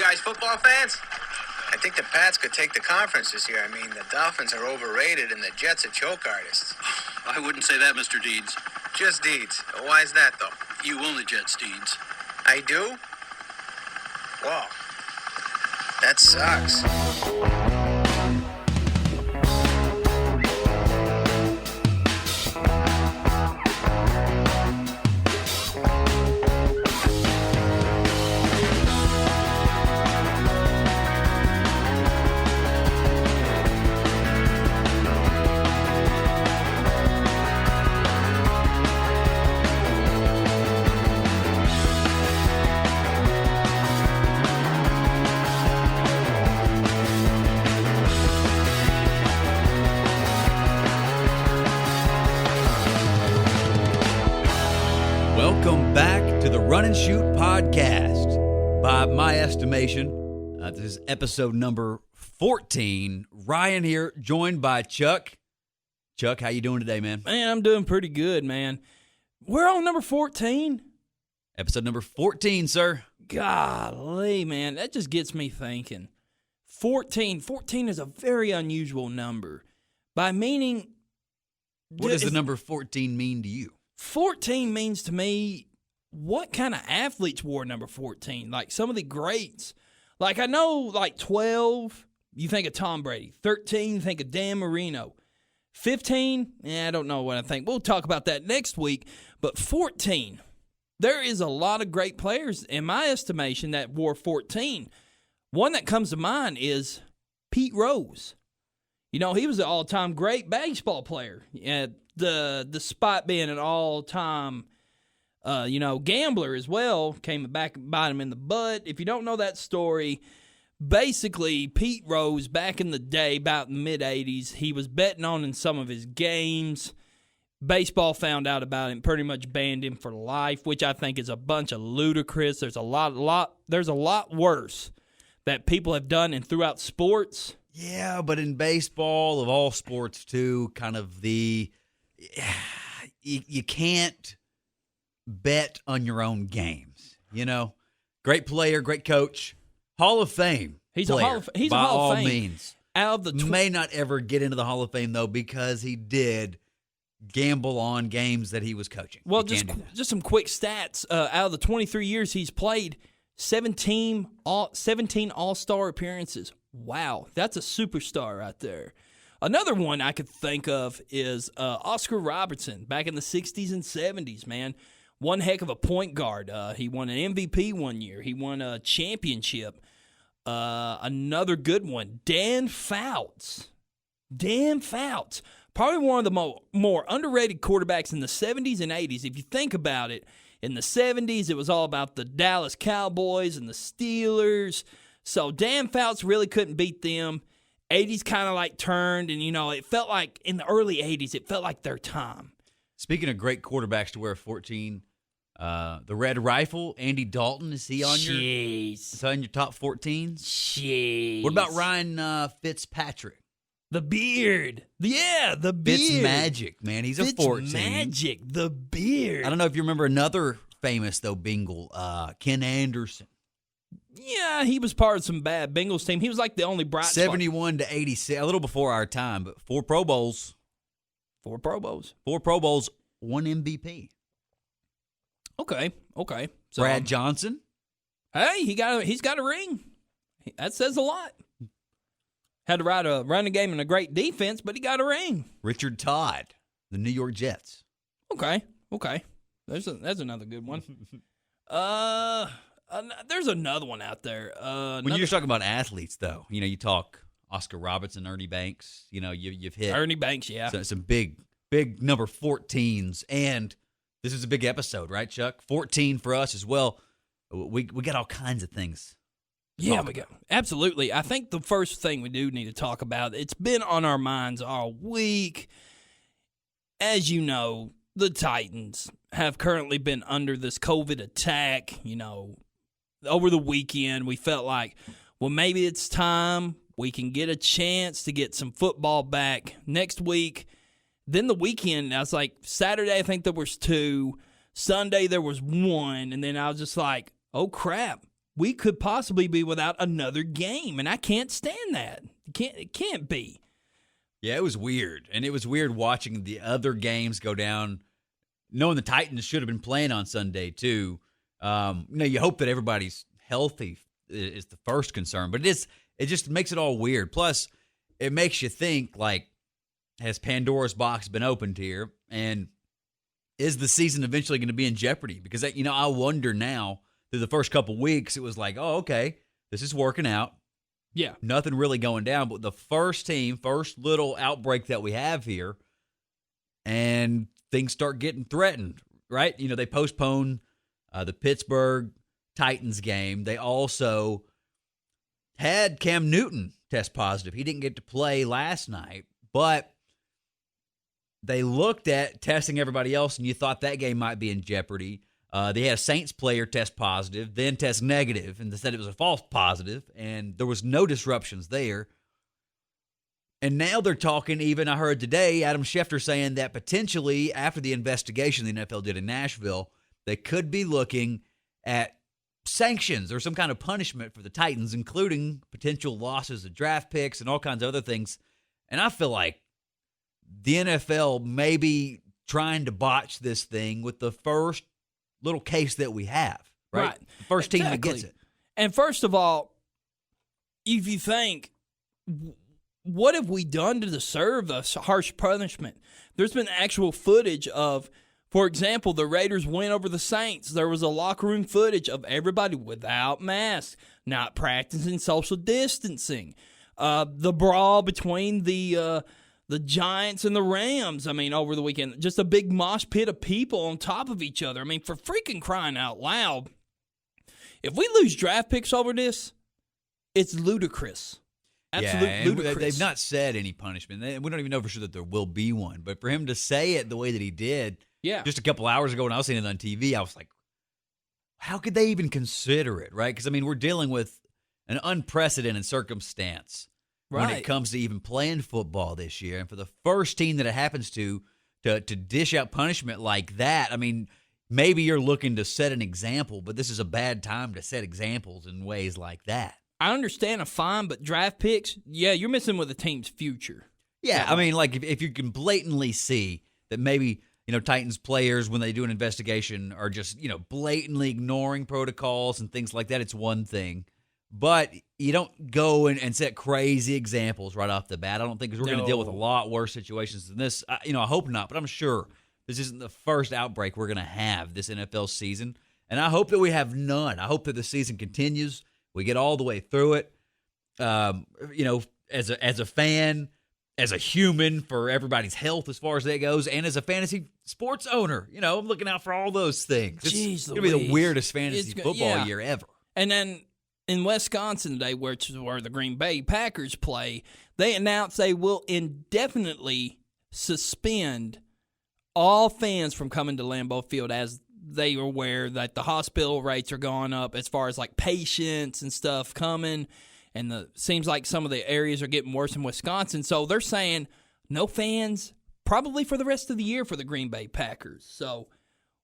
guys football fans? I think the Pats could take the conference this year. I mean, the Dolphins are overrated and the Jets are choke artists. I wouldn't say that, Mr. Deeds. Just Deeds. Why is that, though? You own the Jets, Deeds. I do? Whoa. That sucks. Welcome back to the Run and Shoot podcast. By my estimation, this is episode number 14. Ryan here, joined by Chuck. Chuck, how you doing today, man? Man, I'm doing pretty good, man. We're on number 14. Episode number 14, sir. Golly, man, that just gets me thinking. 14 is a very unusual number. By meaning... What does the number 14 mean to you? 14 means to me, what kind of athletes wore number 14? Like some of the greats. Like I know like 12, you think of Tom Brady. 13, you think of Dan Marino. 15, I don't know what I think. We'll talk about that next week. But 14, there is a lot of great players, in my estimation, that wore 14. One that comes to mind is Pete Rose. You know, he was an all-time great baseball player. Despite being an all-time, gambler as well, came back and bite him in the butt. If you don't know that story, basically Pete Rose, back in the day, about in the mid-'80s, he was betting on in some of his games. Baseball found out about him, pretty much banned him for life, which I think is a bunch of ludicrous. There's a lot worse that people have done and throughout sports. Yeah, but in baseball, of all sports too, kind of you can't bet on your own games. You know, great player, great coach, Hall of Fame. He's player, a Hall of Fame. By all means. Out of the may not ever get into the Hall of Fame though, because he did gamble on games that he was coaching. Well, just some quick stats. Out of the 23 years he's played, 17 All-Star appearances. Wow, that's a superstar right there. Another one I could think of is Oscar Robertson back in the 60s and 70s, man. One heck of a point guard. He won an MVP one year. He won a championship. Another good one, Dan Fouts. Probably one of the more underrated quarterbacks in the 70s and 80s. If you think about it, in the 70s, it was all about the Dallas Cowboys and the Steelers. So Dan Fouts really couldn't beat them. 80s kind of like turned, and, it felt like in the early 80s, it felt like their time. Speaking of great quarterbacks to wear 14, the Red Rifle, Andy Dalton, is he on your top 14? Jeez. What about Ryan Fitzpatrick? The beard. Yeah, the beard. Fitzmagic, man. He's a 14. Fitzmagic, the beard. I don't know if you remember another famous, though, Bengal, Ken Anderson. Yeah, he was part of some bad Bengals team. He was like the only bright 71 to 86, a little before our time, but 4 Pro Bowls. 4 Pro Bowls. 4 Pro Bowls, 1 MVP. Okay. So, Brad Johnson. Hey, he's got a ring. That says a lot. Had to ride a running game and a great defense, but he got a ring. Richard Todd, the New York Jets. Okay. That's another good one. There's another one out there. When you're talking about athletes, though, you talk Oscar Robertson, Ernie Banks. You've hit Ernie Banks, yeah. Some big number 14s, and this is a big episode, right, Chuck? 14 for us as well. We got all kinds of things. Yeah, we got absolutely. I think the first thing we do need to talk about, it's been on our minds all week. As you know, the Titans have currently been under this COVID attack. Over the weekend, we felt like, well, maybe it's time we can get a chance to get some football back next week. Then the weekend, I was like, Saturday, I think there was 2. Sunday, there was 1. And then I was just like, oh, crap. we could possibly be without another game, and I can't stand that. It can't be. Yeah, it was weird. And it was weird watching the other games go down, knowing the Titans should have been playing on Sunday, too. You hope that everybody's healthy is the first concern, but it just makes it all weird. Plus, it makes you think, like, has Pandora's box been opened here? And is the season eventually going to be in jeopardy? Because, I wonder now, through the first couple weeks, it was like, oh, okay, this is working out. Yeah. Nothing really going down. But the first little outbreak that we have here, and things start getting threatened, right? They postpone the Pittsburgh Titans game. They also had Cam Newton test positive. He didn't get to play last night, but they looked at testing everybody else, and you thought that game might be in jeopardy. They had a Saints player test positive, then test negative, and they said it was a false positive, and there was no disruptions there. And now they're talking, even I heard today, Adam Schefter saying that potentially after the investigation the NFL did in Nashville, they could be looking at sanctions or some kind of punishment for the Titans, including potential losses of draft picks and all kinds of other things. And I feel like the NFL may be trying to botch this thing with the first little case that we have, right? The first team that gets it. And first of all, if you think, what have we done to deserve a harsh punishment? There's been actual footage of, for example, the Raiders win over the Saints. There was a locker room footage of everybody without masks, not practicing social distancing. The brawl between the Giants and the Rams, over the weekend. Just a big mosh pit of people on top of each other. For freaking crying out loud. If we lose draft picks over this, it's ludicrous. Absolutely ludicrous. They've not said any punishment. We don't even know for sure that there will be one. But for him to say it the way that he did just a couple hours ago when I was seeing it on TV, I was like, how could they even consider it, right? Because, we're dealing with an unprecedented circumstance when it comes to even playing football this year. And for the first team that it happens to dish out punishment like that, maybe you're looking to set an example, but this is a bad time to set examples in ways like that. I understand a fine, but draft picks, you're messing with a team's future. Yeah, if you can blatantly see that maybe, Titans players, when they do an investigation, are just, blatantly ignoring protocols and things like that, it's one thing. But you don't go and set crazy examples right off the bat. I don't think, because we're going to deal with a lot worse situations than this. I hope not, but I'm sure this isn't the first outbreak we're going to have this NFL season. And I hope that we have none. I hope that the season continues. We get all the way through it. As a fan, as a human, for everybody's health as far as that goes, and as a fantasy sports owner, I'm looking out for all those things. It's going to be the weirdest fantasy football year ever. And then in Wisconsin today, where the Green Bay Packers play, they announced they will indefinitely suspend all fans from coming to Lambeau Field, as they are aware that the hospital rates are going up as far as patients and stuff coming, and seems like some of the areas are getting worse in Wisconsin. So they're saying no fans probably for the rest of the year for the Green Bay Packers. So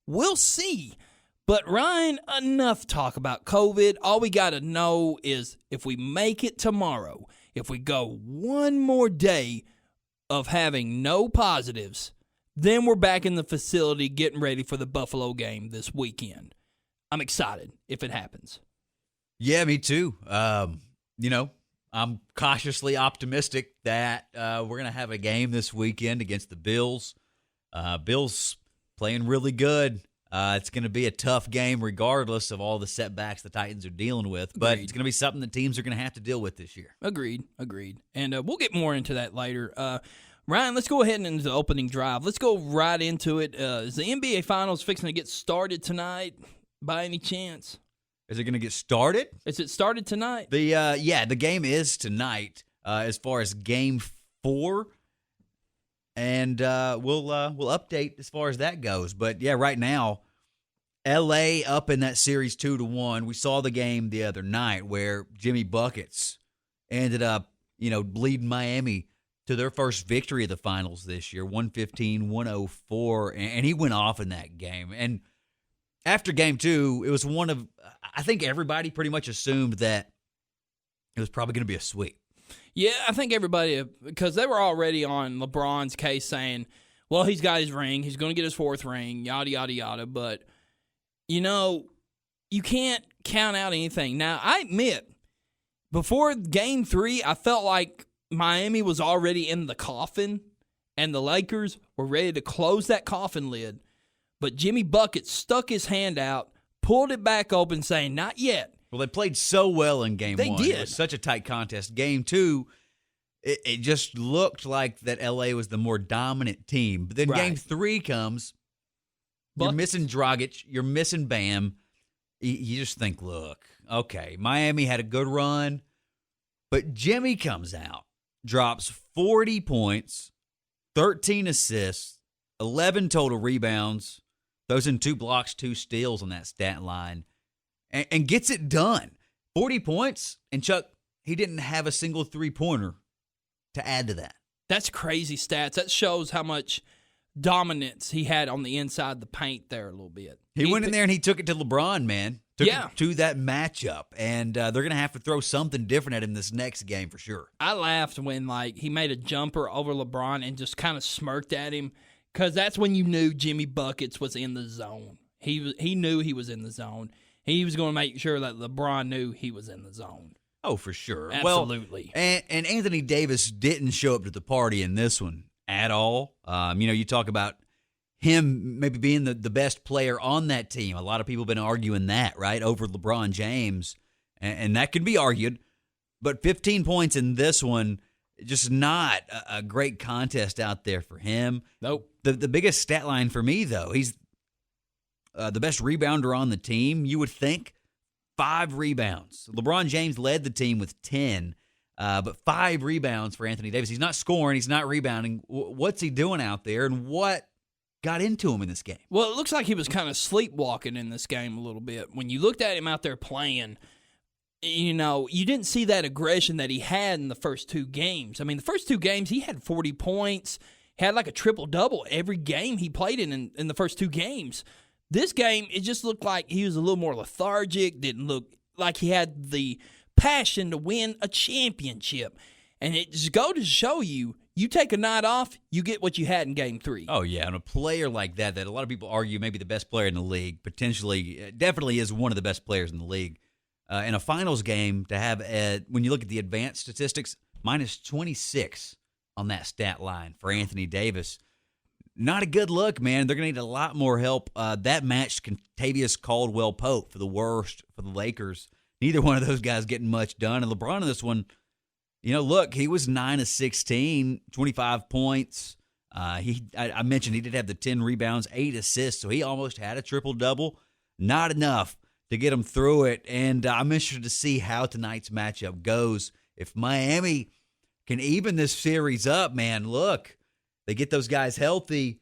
we'll see. But Ryan, enough talk about COVID. All we got to know is if we make it tomorrow, if we go one more day of having no positives, then we're back in the facility getting ready for the Buffalo game this weekend. I'm excited if it happens. Yeah, me too. I'm cautiously optimistic that we're going to have a game this weekend against the Bills. Bills playing really good. It's going to be a tough game regardless of all the setbacks the Titans are dealing with, but it's going to be something that teams are going to have to deal with this year. Agreed. And we'll get more into that later. Ryan, let's go ahead and into the opening drive. Let's go right into it. Is the NBA Finals fixing to get started tonight by any chance? Is it going to get started? Is it started tonight? The game is tonight as far as Game 4. And we'll update as far as that goes. But, right now, L.A. up in that series 2-1. We saw the game the other night where Jimmy Buckets ended up, leading Miami to their first victory of the finals this year, 115-104, and he went off in that game. And after game 2, it was I think everybody pretty much assumed that it was probably going to be a sweep. Yeah, I think everybody, because they were already on LeBron's case saying, well, he's got his ring. He's going to get his 4th ring, yada, yada, yada. But, you can't count out anything. Now, I admit, before game 3, I felt like Miami was already in the coffin and the Lakers were ready to close that coffin lid. But Jimmy Bucket stuck his hand out, pulled it back open, saying, not yet. Well, they played so well in game 1. They did. It was such a tight contest. Game 2, it just looked like that LA was the more dominant team. But then Right. game 3 comes. You're missing Dragic. You're missing Bam. You just think, look, okay, Miami had a good run. But Jimmy comes out, drops 40 points, 13 assists, 11 total rebounds, throws in 2 blocks, 2 steals on that stat line. And gets it done. 40 points, and Chuck, he didn't have a single three-pointer to add to that. That's crazy stats. That shows how much dominance he had on the inside of the paint there a little bit. He went in there and he took it to LeBron, man. Took Yeah. it to that matchup. And they're going to have to throw something different at him this next game for sure. I laughed when he made a jumper over LeBron and just kind of smirked at him, because that's when you knew Jimmy Buckets was in the zone. He knew he was in the zone. He was going to make sure that LeBron knew he was in the zone. Oh, for sure. Absolutely. Well, and Anthony Davis didn't show up to the party in this one at all. You talk about him maybe being the best player on that team. A lot of people have been arguing that, right, over LeBron James. And that could be argued. But 15 points in this one, just not a great contest out there for him. Nope. The biggest stat line for me, though, he's the best rebounder on the team, you would think. 5 rebounds. LeBron James led the team with 10, but 5 rebounds for Anthony Davis. He's not scoring. He's not rebounding. What's he doing out there, and what got into him in this game? Well, it looks like he was kind of sleepwalking in this game a little bit. When you looked at him out there playing, you didn't see that aggression that he had in the first 2 games. I mean, the first 2 games, he had 40 points, had like a triple-double every game he played in the first 2 games. This game, it just looked like he was a little more lethargic, didn't look like he had the passion to win a championship. And it just go to show you, you take a night off, you get what you had in game 3. Oh, yeah, and a player like that a lot of people argue maybe the best player in the league, definitely is one of the best players in the league. In a finals game, to have, when you look at the advanced statistics, minus 26 on that stat line for Anthony Davis. Not a good look, man. They're going to need a lot more help. That matched Kentavious Caldwell-Pope for the worst for the Lakers. Neither one of those guys getting much done. And LeBron in this one, look, he was 9 of 16, 25 points. I mentioned he did have the 10 rebounds, 8 assists, so he almost had a triple-double. Not enough to get him through it. And I'm interested to see how tonight's matchup goes. If Miami can even this series up, man, look. They get those guys healthy,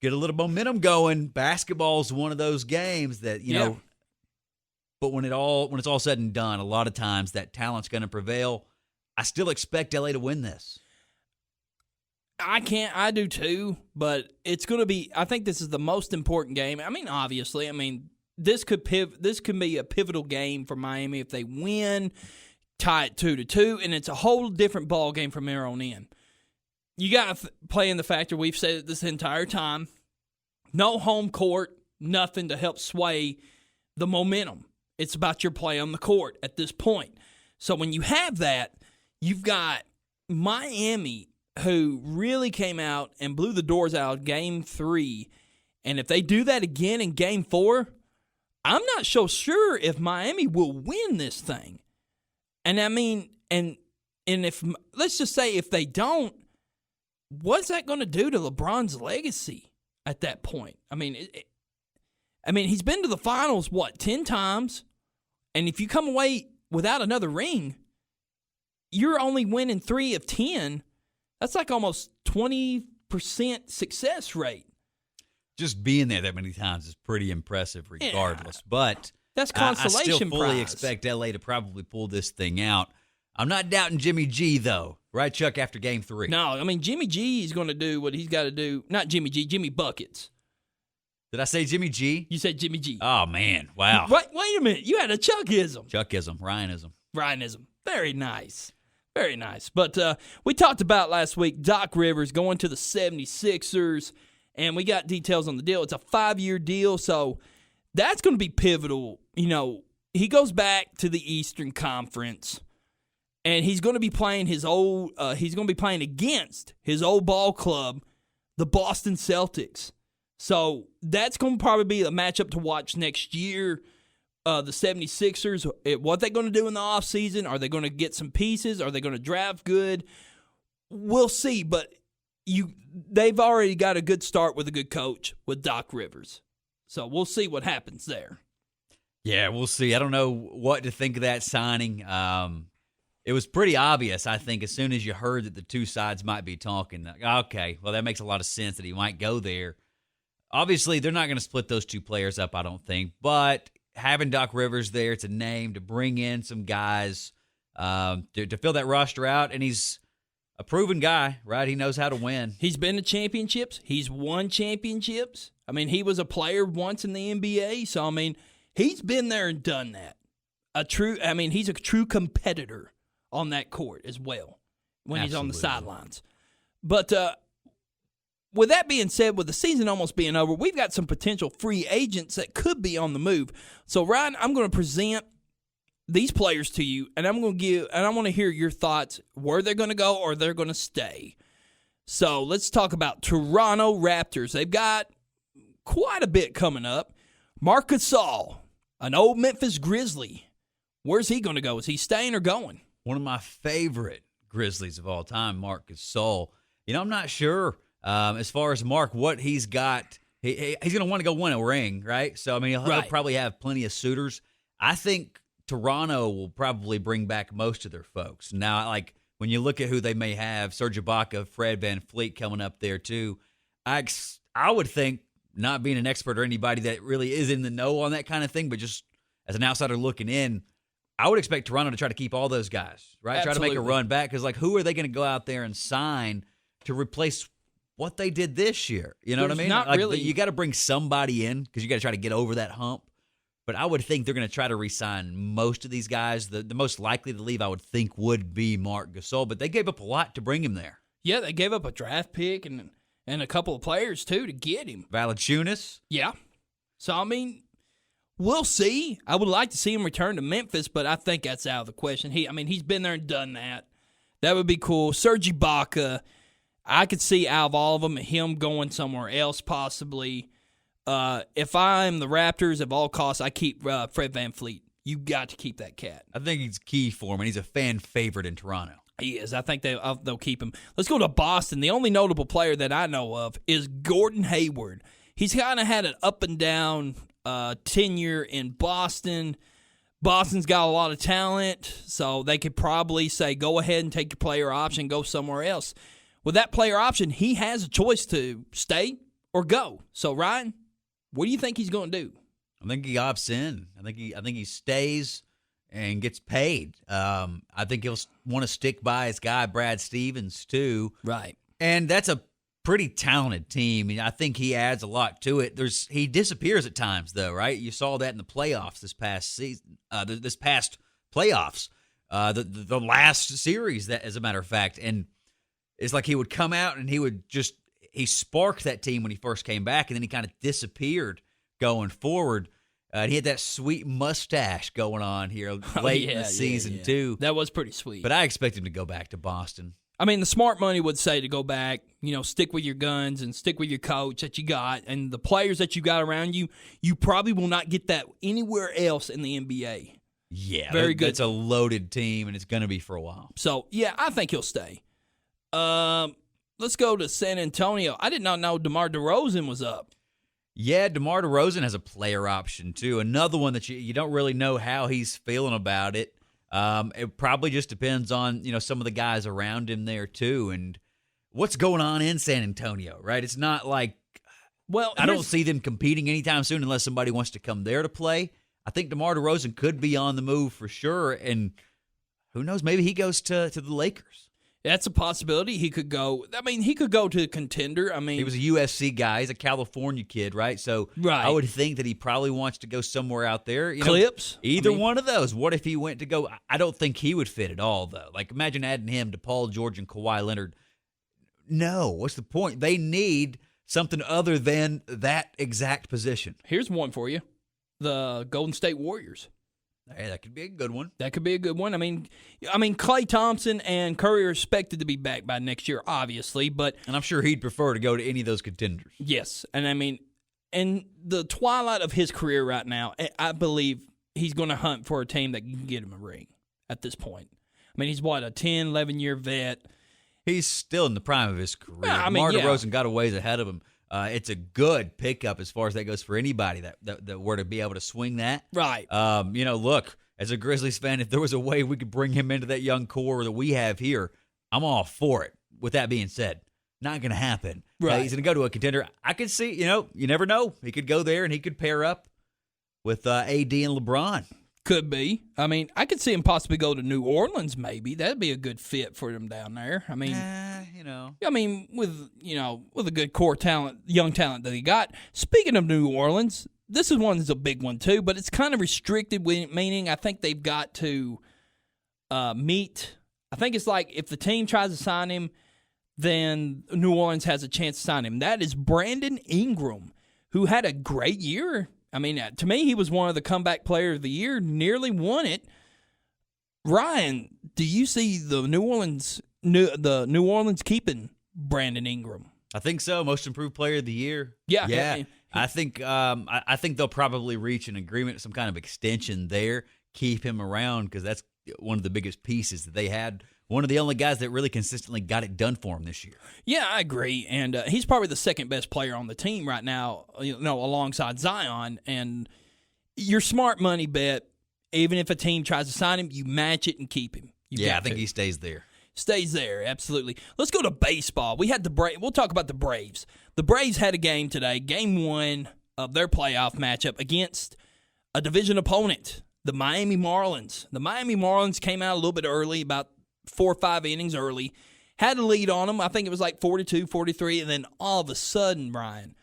get a little momentum going. Basketball's one of those games that, know, but when it's all said and done, a lot of times that talent's going to prevail. I still expect LA to win this. I do too, but it's going to be, I think this is the most important game. I mean, obviously, this could be a pivotal game for Miami if they win, tie it 2-2, and it's a whole different ball game from there on in. You got to play in the factor, we've said it this entire time, no home court, nothing to help sway the momentum. It's about your play on the court at this point. So when you have that, you've got Miami, who really came out and blew the doors out of Game 3. And if they do that again in Game 4, I'm not so sure if Miami will win this thing. And and if, let's just say if they don't, what's that going to do to LeBron's legacy at that point? He's been to the finals, 10 times? And if you come away without another ring, you're only winning 3 of 10. That's like almost 20% success rate. Just being there that many times is pretty impressive regardless. Yeah. But that's consolation I still fully prize. expect LA to probably pull this thing out. I'm not doubting Jimmy G, though. Right, Chuck, after Game 3? No, Jimmy G is going to do what he's got to do. Not Jimmy G, Jimmy Buckets. Did I say Jimmy G? You said Jimmy G. Oh, man. Wow. Wait a minute. You had a Chuckism. Chuckism, Ryanism. Ryanism. Very nice. Very nice. But we talked about last week Doc Rivers going to the 76ers, and we got details on the deal. It's a 5-year deal, so that's going to be pivotal. You know, he goes back to the Eastern Conference, and he's going to be playing he's going to be playing against his old ball club, the Boston Celtics. So that's going to probably be a matchup to watch next year. The 76ers, what they're going to do in the offseason, are they going to get some pieces? Are they going to draft good? We'll see, but they've already got a good start with a good coach with Doc Rivers. So we'll see what happens there. Yeah, we'll see. I don't know what to think of that signing. It was pretty obvious, I think, as soon as you heard that the two sides might be talking. Okay, well, that makes a lot of sense that he might go there. Obviously, they're not going to split those two players up, I don't think. But having Doc Rivers there, it's a name to bring in some guys to fill that roster out. And he's a proven guy, right? He knows how to win. He's been to championships. He's won championships. I mean, he was a player once in the NBA. So, I mean, he's been there and done that. He's a true competitor on that court as well when he's on the sidelines. But with that being said, with the season almost being over, we've got some potential free agents that could be on the move. So, Ryan, I'm going to present these players to you, and I want to hear your thoughts where they're going to go or they're going to stay. So, let's talk about Toronto Raptors. They've got quite a bit coming up. Marc Gasol, an old Memphis Grizzly. Where's he going to go? Is he staying or going? One of my favorite Grizzlies of all time, Marc Gasol. I'm not sure. As far as Mark, what he's got, he's going to want to go win a ring, right? So, I mean, he'll probably have plenty of suitors. I think Toronto will probably bring back most of their folks. Now, like, when you look at who they may have, Serge Ibaka, Fred VanVleet coming up there, too, I would think, not being an expert or anybody that really is in the know on that kind of thing, but just as an outsider looking in, I would expect Toronto to try to keep all those guys, right? Absolutely. Try to make a run back, because, like, who are they going to go out there and sign to replace what they did this year? You know what I mean? Not really. You got to bring somebody in because you got to try to get over that hump. But I would think they're going to try to re-sign most of these guys. The most likely to leave, I would think, would be Marc Gasol. But they gave up a lot to bring him there. Yeah, they gave up a draft pick and a couple of players, too, to get him. Valanciunas. Yeah. So, I mean, we'll see. I would like to see him return to Memphis, but I think that's out of the question. He's been there and done that. That would be cool. Serge Ibaka, I could see out of all of them, him going somewhere else possibly. If I'm the Raptors, at all costs, I keep Fred VanVleet. You got to keep that cat. I think he's key for him, and he's a fan favorite in Toronto. He is. I think they'll keep him. Let's go to Boston. The only notable player that I know of is Gordon Hayward. He's kind of had an up and down tenure in Boston. Boston's got a lot of talent, so they could probably say, go ahead and take your player option, go somewhere else. With that player option, he has a choice to stay or go. So, Ryan, what do you think he's going to do? I think he opts in. I think he stays and gets paid. I think he'll want to stick by his guy, Brad Stevens, too. Right. And that's a pretty talented team. I think he adds a lot to it. He disappears at times, though, right? You saw that in the playoffs this past season, this past playoffs, the last series, that, as a matter of fact. And it's like he would come out and he sparked that team when he first came back, and then he kind of disappeared going forward. He had that sweet mustache going on here late in the season, too. That was pretty sweet. But I expect him to go back to Boston. I mean, the smart money would say to go back, stick with your guns and stick with your coach that you got. And the players that you got around you, you probably will not get that anywhere else in the NBA. Yeah. Very good. It's a loaded team, and it's going to be for a while. So, yeah, I think he'll stay. Let's go to San Antonio. I did not know DeMar DeRozan was up. Yeah, DeMar DeRozan has a player option, too. Another one that you don't really know how he's feeling about it. It probably just depends on, some of the guys around him there, too, and what's going on in San Antonio, right? It's not like, I don't see them competing anytime soon unless somebody wants to come there to play. I think DeMar DeRozan could be on the move for sure, and who knows, maybe he goes to the Lakers. That's a possibility. He could go. I mean, he could go to a contender. I mean, He was a USC guy. He's a California kid, right? So Right. I would think that he probably wants to go somewhere out there. Clips. Either I mean- one of those. What if he went to go? I don't think he would fit at all, though. Like, imagine adding him to Paul George and Kawhi Leonard. No. What's the point? They need something other than that exact position. Here's one for you: the Golden State Warriors. Hey, that could be a good one. That could be a good one. I mean, Klay Thompson and Curry are expected to be back by next year, obviously, but And I'm sure he'd prefer to go to any of those contenders. yes, and I mean, in the twilight of his career right now, I believe he's going to hunt for a team that can get him a ring at this point. I mean, he's what, a 10, 11-year vet. He's still in the prime of his career. Yeah, I mean, DeMar yeah. DeRozan got a ways ahead of him. It's a good pickup as far as that goes for anybody that were to be able to swing that. Right. Look, as a Grizzlies fan, if there was a way we could bring him into that young core that we have here, I'm all for it. With that being said, not going to happen. Right. He's going to go to a contender. I could see, you never know. He could go there and he could pair up with AD and LeBron. Could be. I mean, I could see him possibly go to New Orleans. Maybe that'd be a good fit for him down there. I mean, with a good core talent, young talent that he got. Speaking of New Orleans, this is one that's a big one too, but it's kind of restricted. Meaning, I think they've got to meet. I think it's like if the team tries to sign him, then New Orleans has a chance to sign him. That is Brandon Ingram, who had a great year. I mean, to me, he was one of the comeback player of the year, nearly won it. Ryan, do you see the New Orleans keeping Brandon Ingram? I think so. Most improved player of the year. Yeah. I think I think they'll probably reach an agreement, some kind of extension there, keep him around because that's one of the biggest pieces that they had. One of the only guys that really consistently got it done for him this year. Yeah, I agree, and he's probably the second best player on the team right now. Alongside Zion, and your smart money bet. Even if a team tries to sign him, you match it and keep him. I think he stays there. Stays there, absolutely. Let's go to baseball. We had We'll talk about the Braves. The Braves had a game today, game 1 of their playoff matchup against a division opponent, the Miami Marlins. The Miami Marlins came out a little bit early, about 4 or 5 innings early, had a lead on them. I think it was like 42, 43, and then all of a sudden, Brian,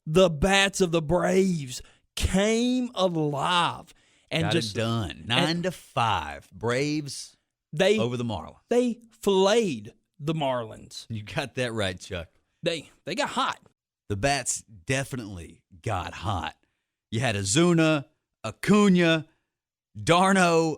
the bats of the Braves came alive. And Got just it done. 9-5. Braves over the Marlins. They filleted the Marlins. You got that right, Chuck. They got hot. The bats definitely got hot. You had Ozuna, Acuna, Darno.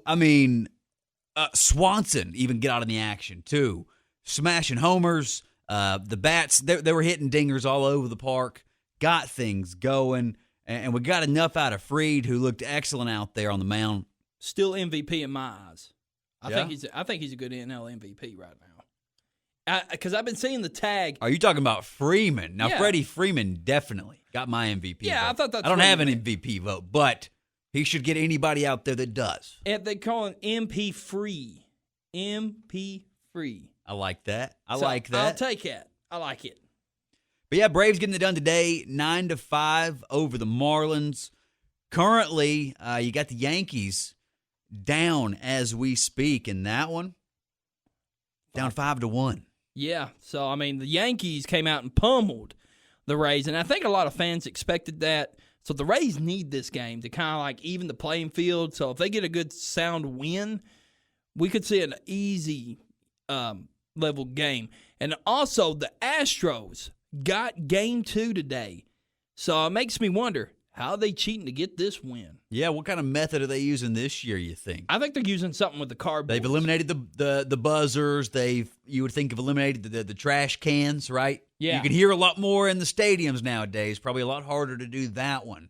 Swanson even get out in the action too, smashing homers. The bats they were hitting dingers all over the park, got things going, and we got enough out of Fried, who looked excellent out there on the mound. Still MVP in my eyes. I Yeah? think he's a good NL MVP right now. Because I've been seeing the tag. Are you talking about Freeman? Now, Yeah. Freddie Freeman definitely got my MVP. Yeah, vote. I thought that's I don't right. have an MVP vote, but he should get anybody out there that does. They call him MP free. MP free. I like that. I So like that. I'll take that. I like it. But yeah, Braves getting it done today, 9-5 over the Marlins. Currently, you got the Yankees down as we speak in that one, down 5-1. Yeah. So, the Yankees came out and pummeled the Rays, and I think a lot of fans expected that. So the Rays need this game to kind of like even the playing field. So if they get a good sound win, we could see an easy level game. And also the Astros got game 2 today. So it makes me wonder, how are they cheating to get this win? Yeah, what kind of method are they using this year, you think? I think they're using something with the cardboard. They've eliminated the buzzers. You would think have eliminated the trash cans, right? Yeah. You can hear a lot more in the stadiums nowadays. Probably a lot harder to do that one.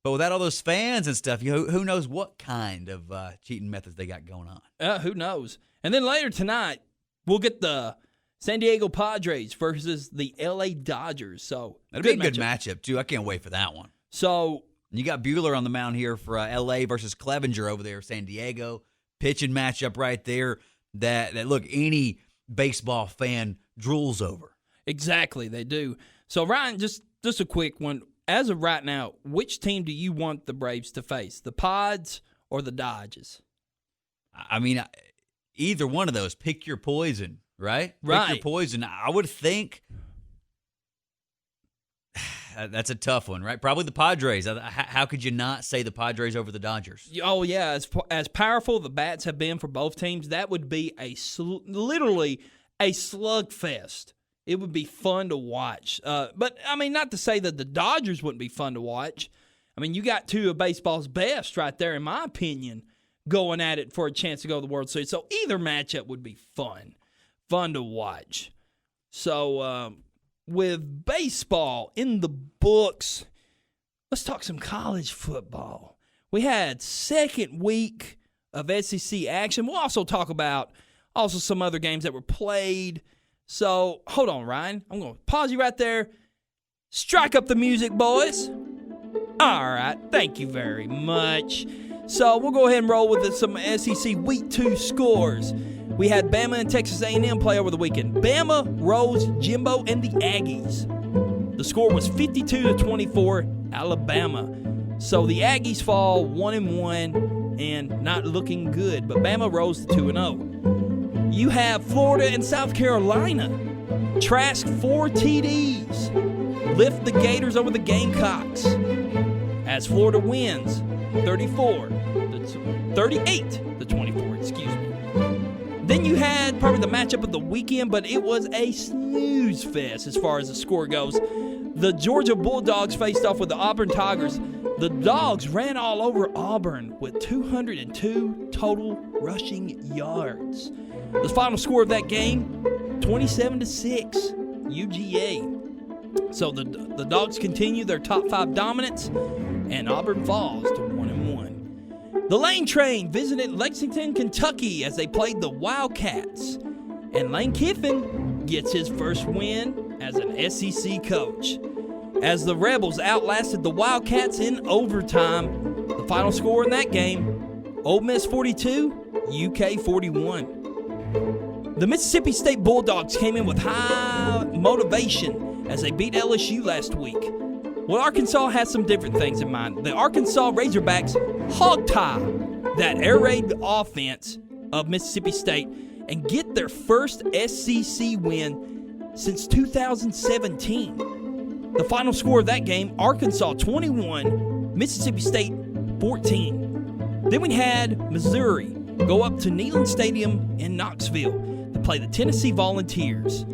But without all those fans and stuff, who knows what kind of cheating methods they got going on? Who knows? And then later tonight, we'll get the San Diego Padres versus the LA Dodgers. So That'd be a good matchup, too. I can't wait for that one. So you got Buehler on the mound here for L.A. versus Clevenger over there, San Diego. Pitching matchup right there that look, any baseball fan drools over. Exactly, they do. So, Ryan, just a quick one. As of right now, which team do you want the Braves to face, the Pods or the Dodgers? Either one of those. Pick your poison. right? Right. Pick your poison. I would think that's a tough one, right? Probably the Padres. How could you not say the Padres over the Dodgers? Oh, yeah. As powerful the bats have been for both teams, that would be literally a slugfest. It would be fun to watch. But, I mean, not to say that the Dodgers wouldn't be fun to watch. I mean, you got two of baseball's best right there, in my opinion, going at it for a chance to go to the World Series. So either matchup would be fun to watch. So with baseball in the books, let's talk some college football. We had second week of SEC action. We'll also talk about some other games that were played. So hold on, Ryan. I'm going to pause you right there. Strike up the music, boys. All right. Thank you very much. So we'll go ahead and roll with some SEC Week 2 scores. We had Bama and Texas A&M play over the weekend. Bama rose Jimbo and the Aggies. The score was 52-24, Alabama. So the Aggies fall 1-1 and not looking good, but Bama rose to 2-0. You have Florida and South Carolina. Trask 4 TDs. Lift the Gators over the Gamecocks. As Florida wins 38-24, excuse me. Then you had probably the matchup of the weekend, but it was a snooze fest as far as the score goes. The Georgia Bulldogs faced off with the Auburn Tigers. The Dogs ran all over Auburn with 202 total rushing yards. The final score of that game, 27-6, UGA. So the Dogs continue their top 5 dominance, and Auburn falls to 1-1. The Lane Train visited Lexington, Kentucky as they played the Wildcats. And Lane Kiffin gets his first win as an SEC coach. As the Rebels outlasted the Wildcats in overtime, the final score in that game, Ole Miss 42, UK 41. The Mississippi State Bulldogs came in with high motivation as they beat LSU last week. Well, Arkansas has some different things in mind. The Arkansas Razorbacks hog-tie that air raid offense of Mississippi State and get their first SEC win since 2017. The final score of that game, Arkansas 21, Mississippi State 14. Then we had Missouri go up to Neyland Stadium in Knoxville to play the Tennessee Volunteers.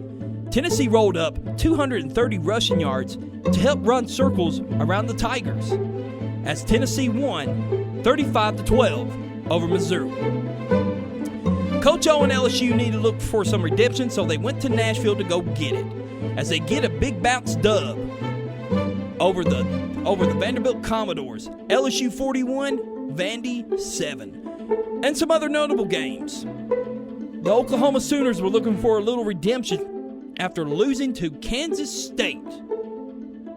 Tennessee rolled up 230 rushing yards to help run circles around the Tigers as Tennessee won 35-12 over Missouri. Coach O and LSU needed to look for some redemption, so they went to Nashville to go get it as they get a big bounce dub over the Vanderbilt Commodores. LSU 41, Vandy 7. And some other notable games. The Oklahoma Sooners were looking for a little redemption after losing to Kansas State.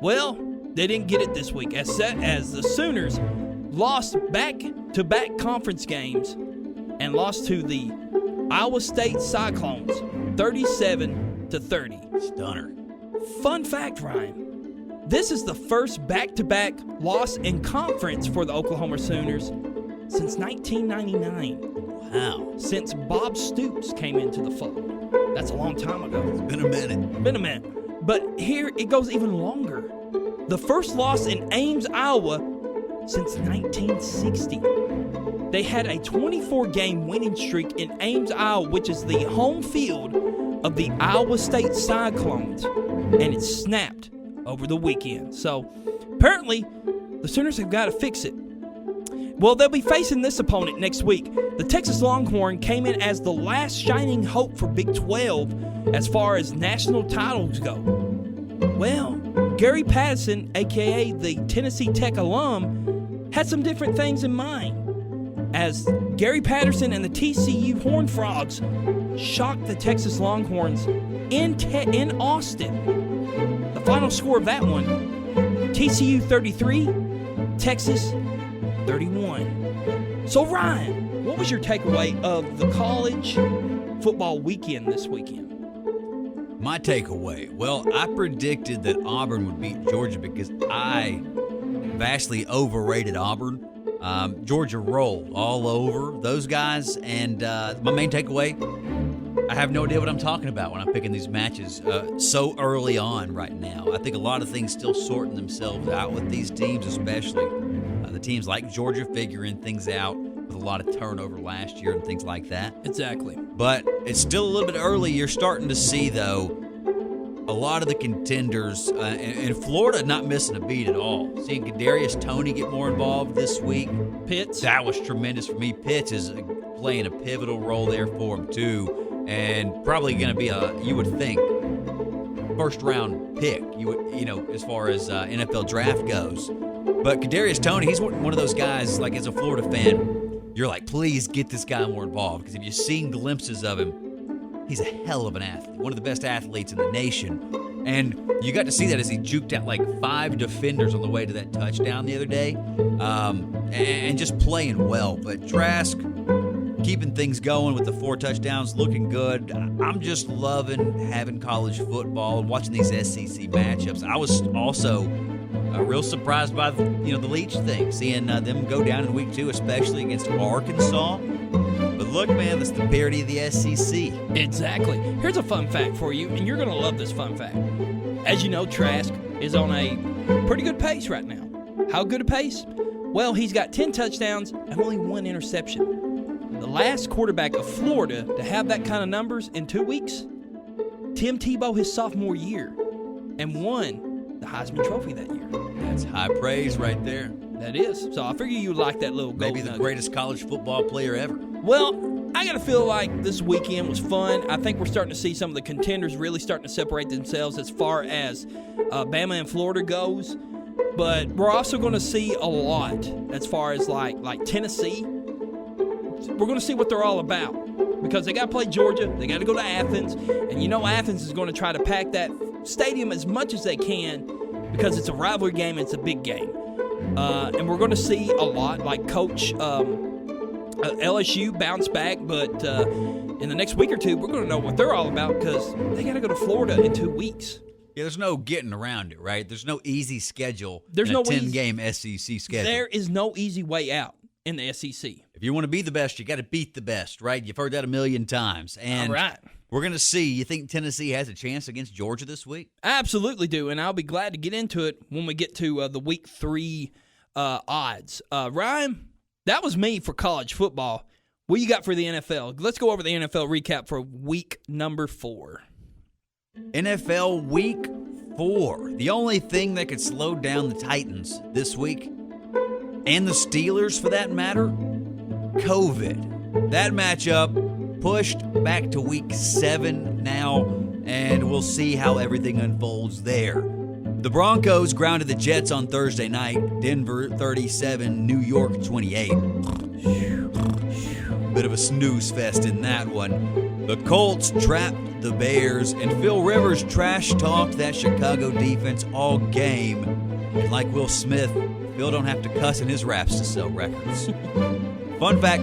Well, they didn't get it this week as the Sooners lost back-to-back conference games and lost to the Iowa State Cyclones 37-30. Stunner. Fun fact, Ryan. This is the first back-to-back loss in conference for the Oklahoma Sooners since 1999. Wow. Since Bob Stoops came into the fold. That's a long time ago. It's been a minute. But here it goes even longer. The first loss in Ames, Iowa since 1960. They had a 24-game winning streak in Ames, Iowa, which is the home field of the Iowa State Cyclones, and it snapped over the weekend. So apparently the Sooners have got to fix it. Well, they'll be facing this opponent next week. The Texas Longhorn came in as the last shining hope for Big 12 as far as national titles go. Well, Gary Patterson, a.k.a. the Tennessee Tech alum, had some different things in mind. As Gary Patterson and the TCU Horned Frogs shocked the Texas Longhorns in Austin. The final score of that one, TCU 33, Texas 31. So, Ryan, what was your takeaway of the college football weekend this weekend? My takeaway, well, I predicted that Auburn would beat Georgia because I vastly overrated Auburn. Georgia rolled all over those guys, and my main takeaway, I have no idea what I'm talking about when I'm picking these matches so early on right now. I think a lot of things still sorting themselves out with these teams, especially the teams like Georgia figuring things out with a lot of turnover last year and things like that. Exactly. But it's still a little bit early. You're starting to see, though, a lot of the contenders in Florida not missing a beat at all. Seeing Kadarius Toney get more involved this week. Pitts. That was tremendous for me. Pitts is playing a pivotal role there for him, too. And probably going to be you would think, first round pick. As far as NFL draft goes. But Kadarius Toney, he's one of those guys. Like as a Florida fan, you're like, please get this guy more involved because if you've seen glimpses of him, he's a hell of an athlete, one of the best athletes in the nation. And you got to see that as he juked out like 5 defenders on the way to that touchdown the other day, and just playing well. But Trask, keeping things going with the 4 touchdowns, looking good. I'm just loving having college football and watching these SEC matchups. I was also real surprised by the Leach thing, seeing them go down in week 2, especially against Arkansas. But look, man, that's the parity of the SEC. Exactly. Here's a fun fact for you, and you're going to love this fun fact. As you know, Trask is on a pretty good pace right now. How good a pace? Well, he's got 10 touchdowns and only 1 interception. The last quarterback of Florida to have that kind of numbers in 2 weeks, Tim Tebow his sophomore year, and won the Heisman Trophy that year. That's high praise right there. That is. So I figure you like that little gold Maybe the nugget. greatest college football player ever. Well, I got to feel like this weekend was fun. I think we're starting to see some of the contenders really starting to separate themselves as far as Bama and Florida goes. But we're also going to see a lot as far as like Tennessee. We're going to see what they're all about because they got to play Georgia. They got to go to Athens. And Athens is going to try to pack that stadium as much as they can because it's a rivalry game and it's a big game. And we're going to see a lot like Coach LSU bounce back. But in the next week or two, we're going to know what they're all about because they got to go to Florida in 2 weeks. Yeah, there's no getting around it, right? There's no easy schedule. There's in no a 10-game SEC schedule. There is no easy way out in the SEC. If you want to be the best, you got to beat the best, right? You've heard that a million times. And all right. We're going to see. You think Tennessee has a chance against Georgia this week? I absolutely do, and I'll be glad to get into it when we get to the Week 3 odds. Ryan, that was me for college football. What you got for the NFL? Let's go over the NFL recap for week number 4. NFL Week 4. The only thing that could slow down the Titans this week, and the Steelers for that matter, COVID. That matchup pushed back to week 7 now, and we'll see how everything unfolds there. The Broncos grounded the Jets on Thursday night. Denver 37, New York 28. Bit of a snooze fest in that one. The Colts trapped the Bears, and Phil Rivers trash-talked that Chicago defense all game. And like Will Smith, Phil don't have to cuss in his raps to sell records. Fun fact,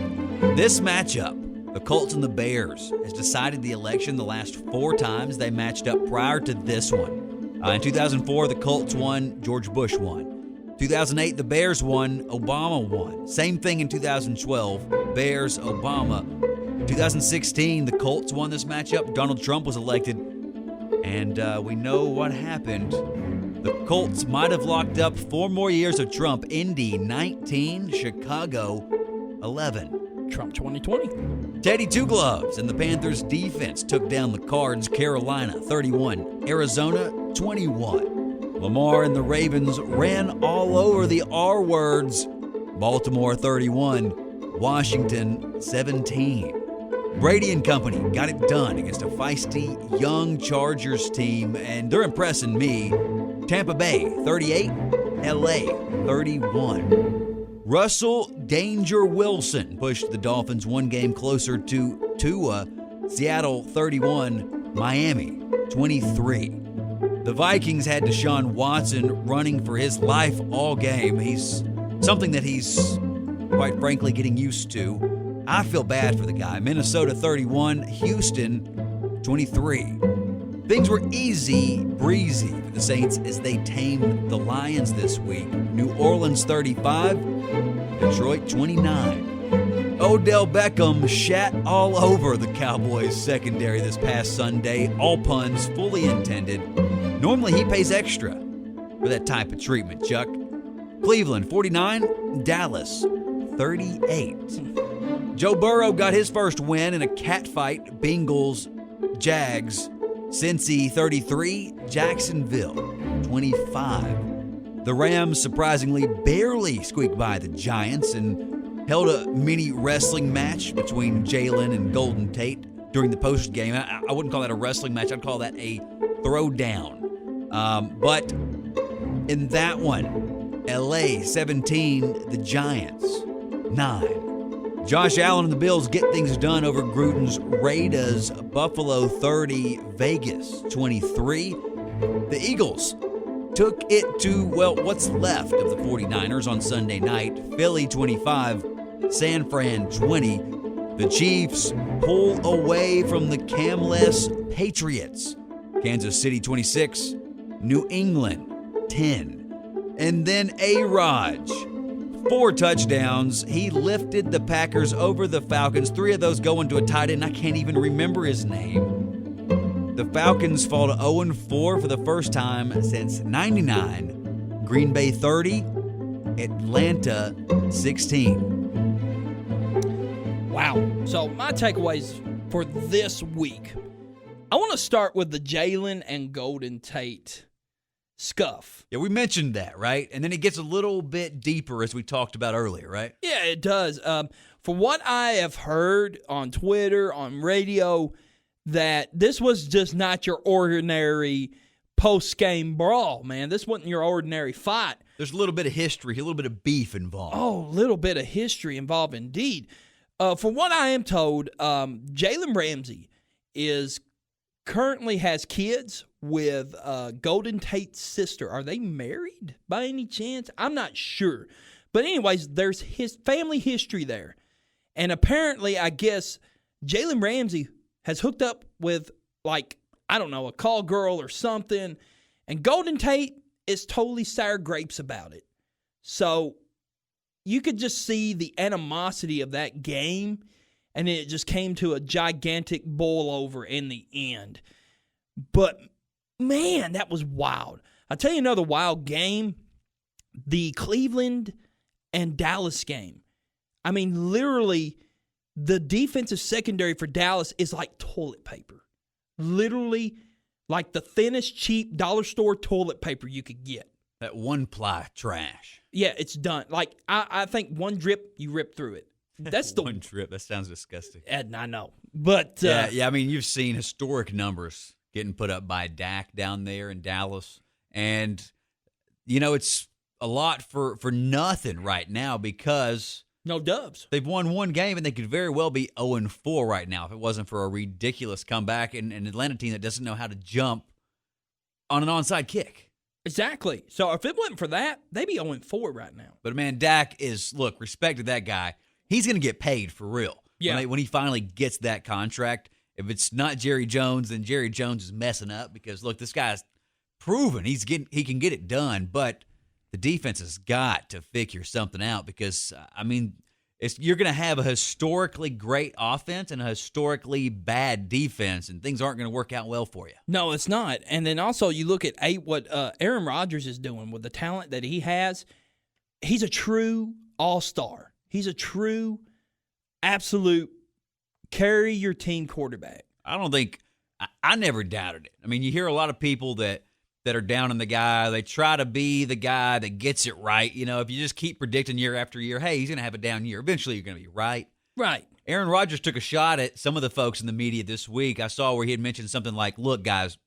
this matchup, the Colts and the Bears, has decided the election the last 4 times they matched up prior to this one. In 2004, the Colts won, George Bush won. 2008, the Bears won, Obama won. Same thing in 2012, Bears, Obama. 2016, the Colts won this matchup. Donald Trump was elected, and we know what happened. The Colts might have locked up 4 more years of Trump. Indy, 19, Chicago, 11. Trump 2020. Teddy Two Gloves and the Panthers defense took down the Cards. Carolina 31, Arizona 21. Lamar and the Ravens ran all over the R words. Baltimore 31, Washington 17. Brady and company got it done against a feisty young Chargers team, and they're impressing me. Tampa Bay 38, LA 31. Russell Danger Wilson pushed the Dolphins 1 game closer to Tua. Seattle 31, Miami 23. The Vikings had Deshaun Watson running for his life all game. He's something that he's, quite frankly, getting used to. I feel bad for the guy. Minnesota 31, Houston 23. Things were easy breezy for the Saints as they tamed the Lions this week. New Orleans 35, Detroit 29. Odell Beckham shat all over the Cowboys secondary this past Sunday. All puns fully intended. Normally he pays extra for that type of treatment, Chuck. Cleveland 49, Dallas 38. Joe Burrow got his first win in a catfight. Bengals, Jags, Cincy 33, Jacksonville 25. The Rams surprisingly barely squeaked by the Giants and held a mini wrestling match between Jalen and Golden Tate during the post game. I wouldn't call that a wrestling match. I'd call that a throwdown. But in that one, LA 17, the Giants 9. Josh Allen and the Bills get things done over Gruden's Raiders. Buffalo 30, Vegas 23. The Eagles took it to, well, what's left of the 49ers on Sunday night. Philly 25, San Fran 20. The Chiefs pull away from the Cam-less Patriots. Kansas City 26, New England 10. And then A-Raj, 4 touchdowns. He lifted the Packers over the Falcons. 3 of those going to a tight end. I can't even remember his name. The Falcons fall to 0-4 for the first time since '99. Green Bay 30, Atlanta 16. Wow. So my takeaways for this week, I want to start with the Jalen and Golden Tate scuff. Yeah, we mentioned that, right? And then it gets a little bit deeper as we talked about earlier, right? Yeah, it does. For what I have heard on Twitter, on radio, that this was just not your ordinary post-game brawl, man. This wasn't your ordinary fight. There's a little bit of history, a little bit of beef involved. Oh, a little bit of history involved indeed. For what I am told, Jalen Ramsey currently has kids with Golden Tate's sister. Are they married by any chance? I'm not sure. But anyways, there's his family history there. And apparently, I guess, Jalen Ramsey has hooked up with, like, I don't know, a call girl or something. And Golden Tate is totally sour grapes about it. So you could just see the animosity of that game. And it just came to a gigantic boil over in the end. But, man, that was wild. I'll tell you another wild game. The Cleveland and Dallas game. I mean, literally, the defensive secondary for Dallas is like toilet paper. Literally, like the thinnest, cheap dollar store toilet paper you could get. That one-ply trash. Yeah, it's done. Like, I think one drip, you rip through it. That's the one drip. That sounds disgusting. And I know. But yeah, I mean, you've seen historic numbers getting put up by Dak down there in Dallas. And, you know, it's a lot for nothing right now because no dubs. They've won one game, and they could very well be 0-4 right now if it wasn't for a ridiculous comeback and an Atlanta team that doesn't know how to jump on an onside kick. Exactly. So if it wasn't for that, they'd be 0-4 right now. But, man, Dak is, look, respect to that guy. He's going to get paid for real. Yeah. When he finally gets that contract. If it's not Jerry Jones, then Jerry Jones is messing up because, look, this guy's proven he can get it done, but the defense has got to figure something out because, I mean, you're going to have a historically great offense and a historically bad defense, and things aren't going to work out well for you. No, it's not. And then also you look at what Aaron Rodgers is doing with the talent that he has. He's a true all-star. He's a true, absolute carry your team quarterback. I never doubted it. I mean, you hear a lot of people that are down on the guy. They try to be the guy that gets it right. You know, if you just keep predicting year after year, hey, he's going to have a down year. Eventually, you're going to be right. Right. Aaron Rodgers took a shot at some of the folks in the media this week. I saw where he had mentioned something like, look, guys,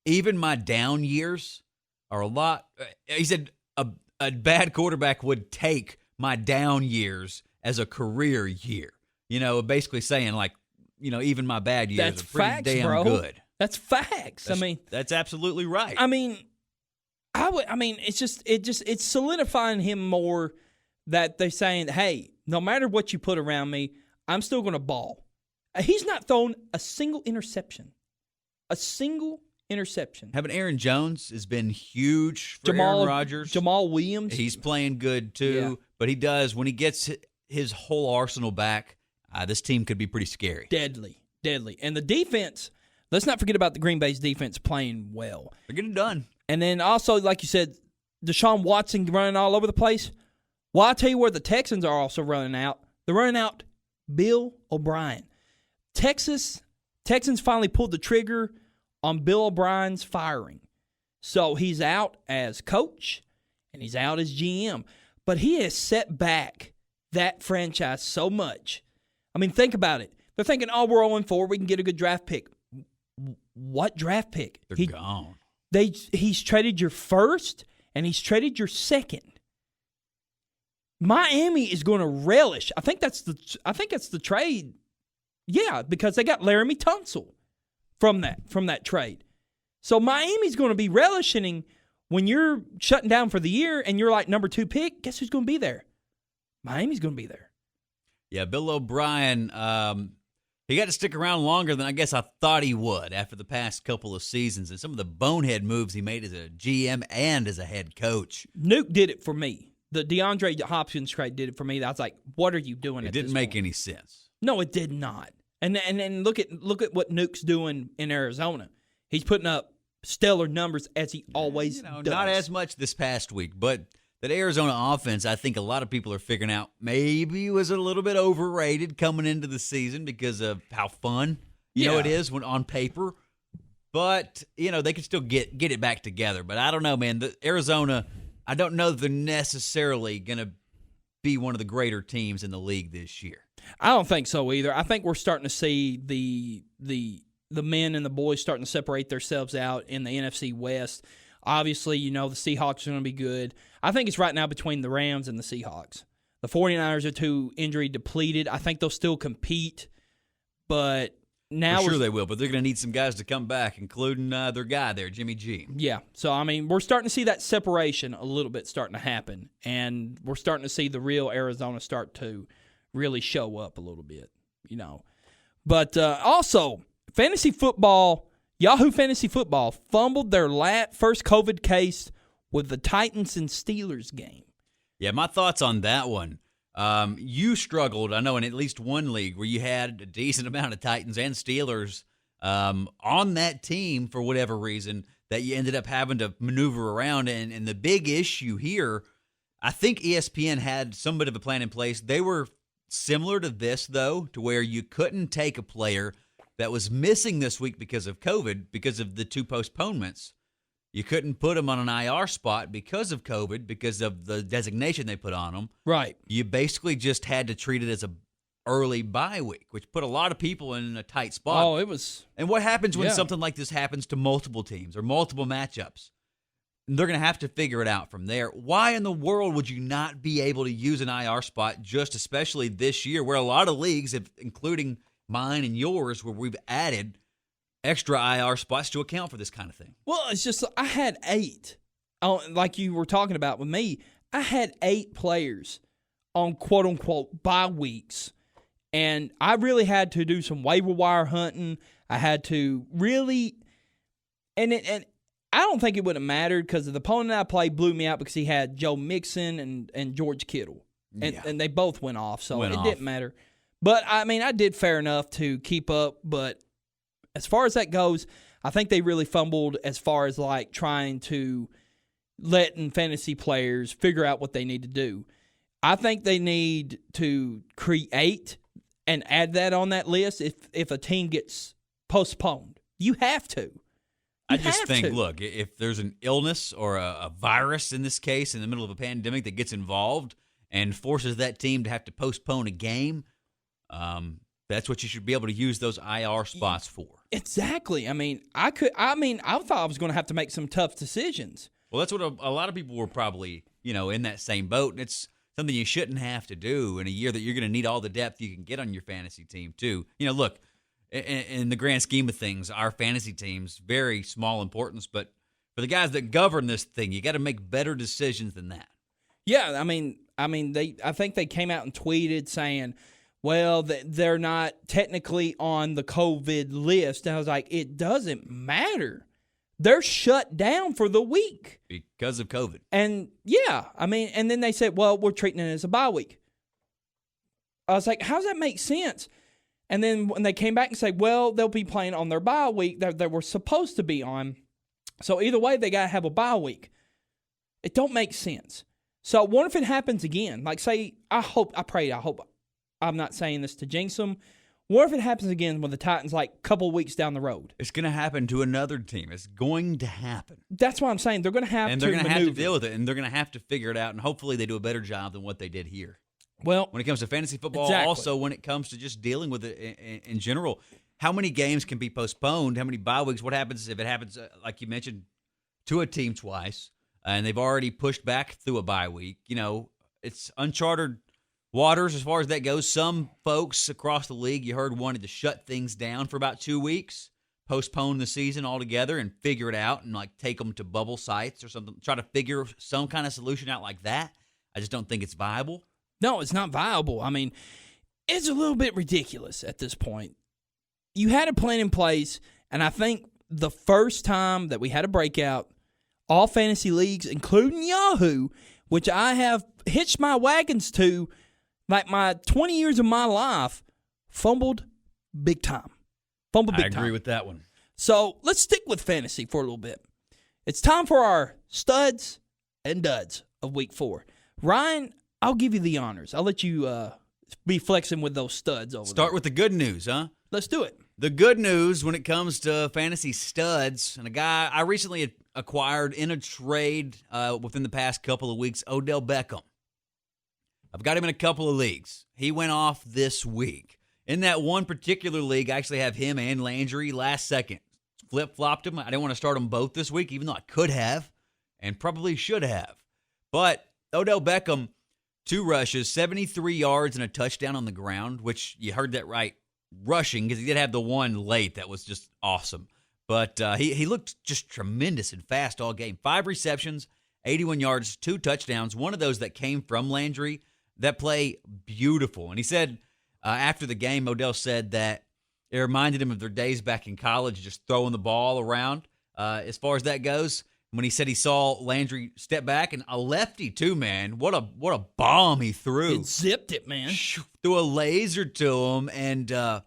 even my down years are a lot. He said a bad quarterback would take my down years as a career year. You know, basically saying, like, you know, even my bad years That's are pretty facts, damn bro. good. That's facts. That's absolutely right. I mean, it's solidifying him more that they're saying, hey, no matter what you put around me, I'm still going to ball. He's not thrown a single interception. A single interception. Having Aaron Jones has been huge for Aaron Rodgers. Jamal Williams. He's playing good too, but he does when he gets his whole arsenal back, this team could be pretty scary. Deadly. And the defense, let's not forget about the Green Bay's defense playing well. They're getting it done. And then also, like you said, Deshaun Watson running all over the place. Well, I'll tell you where the Texans are also running out. They're running out Bill O'Brien. Texans finally pulled the trigger on Bill O'Brien's firing. So he's out as coach and he's out as GM. But he has set back that franchise so much. I mean, think about it. They're thinking, oh, we're 0-4. We can get a good draft pick. What draft pick? They're gone. He's traded your first and he's traded your second. Miami is going to relish. I think that's the trade. Yeah, because they got Laramie Tunsil from that trade. So Miami's going to be relishing when you're shutting down for the year and you're like number 2 pick. Guess who's going to be there? Miami's going to be there. Yeah, Bill O'Brien, he got to stick around longer than I guess I thought he would after the past couple of seasons and some of the bonehead moves he made as a GM and as a head coach. Nuke did it for me. The DeAndre Hopkins trade did it for me. I was like, what are you doing? It didn't make any sense. No, it did not. And look at what Nuke's doing in Arizona. He's putting up stellar numbers as he always does. Not as much this past week, but that Arizona offense, I think a lot of people are figuring out maybe was a little bit overrated coming into the season because of how fun it is when on paper. But they can still get it back together. But I don't know, man. The Arizona, I don't know if they're necessarily going to be one of the greater teams in the league this year. I don't think so either. I think we're starting to see the men and the boys starting to separate themselves out in the NFC West. Obviously, the Seahawks are going to be good. I think it's right now between the Rams and the Seahawks. The 49ers are too injury depleted. I think they'll still compete, but now For sure they will, but they're going to need some guys to come back, including their guy there, Jimmy G. Yeah. So, I mean, we're starting to see that separation a little bit starting to happen, and we're starting to see the real Arizona start to really show up a little bit, But also, fantasy football, Yahoo Fantasy Football fumbled their first COVID case with the Titans and Steelers game. Yeah, my thoughts on that one. You struggled, I know, in at least one league where you had a decent amount of Titans and Steelers on that team for whatever reason that you ended up having to maneuver around. And the big issue here, I think ESPN had some bit of a plan in place. They were similar to this, though, to where you couldn't take a player that was missing this week because of COVID, because of the 2 postponements. You couldn't put him on an IR spot because of COVID, because of the designation they put on him. Right. You basically just had to treat it as a early bye week, which put a lot of people in a tight spot. Oh, it was. And what happens when something like this happens to multiple teams or multiple matchups? They're going to have to figure it out from there. Why in the world would you not be able to use an IR spot, just especially this year, where a lot of leagues, including mine and yours, where we've added extra IR spots to account for this kind of thing? Well, it's just I had 8. Like you were talking about with me, I had 8 players on quote-unquote bye weeks, and I really had to do some waiver wire hunting. I had to really – and I don't think it would have mattered because the opponent I played blew me out because he had Joe Mixon and George Kittle, and they both went off, so it didn't matter. But, I mean, I did fair enough to keep up, but as far as that goes, I think they really fumbled as far as, like, trying to letting fantasy players figure out what they need to do. I think they need to create and add that on that list if a team gets postponed. You have to. I just think, look, if there's an illness or a virus in this case in the middle of a pandemic that gets involved and forces that team to have to postpone a game, that's what you should be able to use those IR spots for. Exactly. I mean, I thought I was going to have to make some tough decisions. Well, that's what a lot of people were probably, in that same boat. And it's something you shouldn't have to do in a year that you're going to need all the depth you can get on your fantasy team, too. Look, in the grand scheme of things, our fantasy team's very small importance. But for the guys that govern this thing, you got to make better decisions than that. Yeah, I think they came out and tweeted saying, well, they're not technically on the COVID list. And I was like, it doesn't matter. They're shut down for the week. Because of COVID. And, yeah, and then they said, well, we're treating it as a bye week. I was like, how does that make sense? And then when they came back and said, well, they'll be playing on their bye week that they were supposed to be on. So either way, they got to have a bye week. It don't make sense. So what if it happens again? Like, say, I hope I'm not saying this to jinx them. What if it happens again with the Titans, like, a couple weeks down the road? It's going to happen to another team. It's going to happen. That's what I'm saying. They're going to have and to they're going to have to maneuver. deal with it, and they're going to have to figure it out, and hopefully they do a better job than what they did here. Well, When it comes to fantasy football, exactly. also when it comes to just dealing with it in general, how many games can be postponed? How many bye weeks? What happens if it happens, like you mentioned, to a team twice, and they've already pushed back through a bye week? You know, it's uncharted waters as far as that goes. Some folks across the league, you heard, wanted to shut things down for about 2 weeks, postpone the season altogether and figure it out and, like, take them to bubble sites or something, try to figure some kind of solution out like that. I just don't think it's viable. No, it's not viable. I mean, it's a little bit ridiculous at this point. You had a plan in place, and I think the first time that we had a breakout, all fantasy leagues, including Yahoo, which I have hitched my wagons to, like my 20 years of my life, fumbled big time. I agree with that one. So let's stick with fantasy for a little bit. It's time for our studs and duds of week 4. Ryan, I'll give you the honors. I'll let you be flexing with those studs over there. Start with the good news, huh? Let's do it. The good news when it comes to fantasy studs, and a guy I recently acquired in a trade within the past couple of weeks, Odell Beckham. I've got him in a couple of leagues. He went off this week. In that one particular league, I actually have him and Landry last second. Flip-flopped him. I didn't want to start them both this week, even though I could have and probably should have. But Odell Beckham, 2 rushes, 73 yards and a touchdown on the ground, which you heard that right, rushing, because he did have the one late that was just awesome. But he looked just tremendous and fast all game. 5 receptions, 81 yards, 2 touchdowns, one of those that came from Landry. That play, beautiful. And he said after the game, Odell said that it reminded him of their days back in college, just throwing the ball around as far as that goes. When he said he saw Landry step back, and a lefty too, man. What a bomb he threw. It zipped it, man. Threw a laser to him, and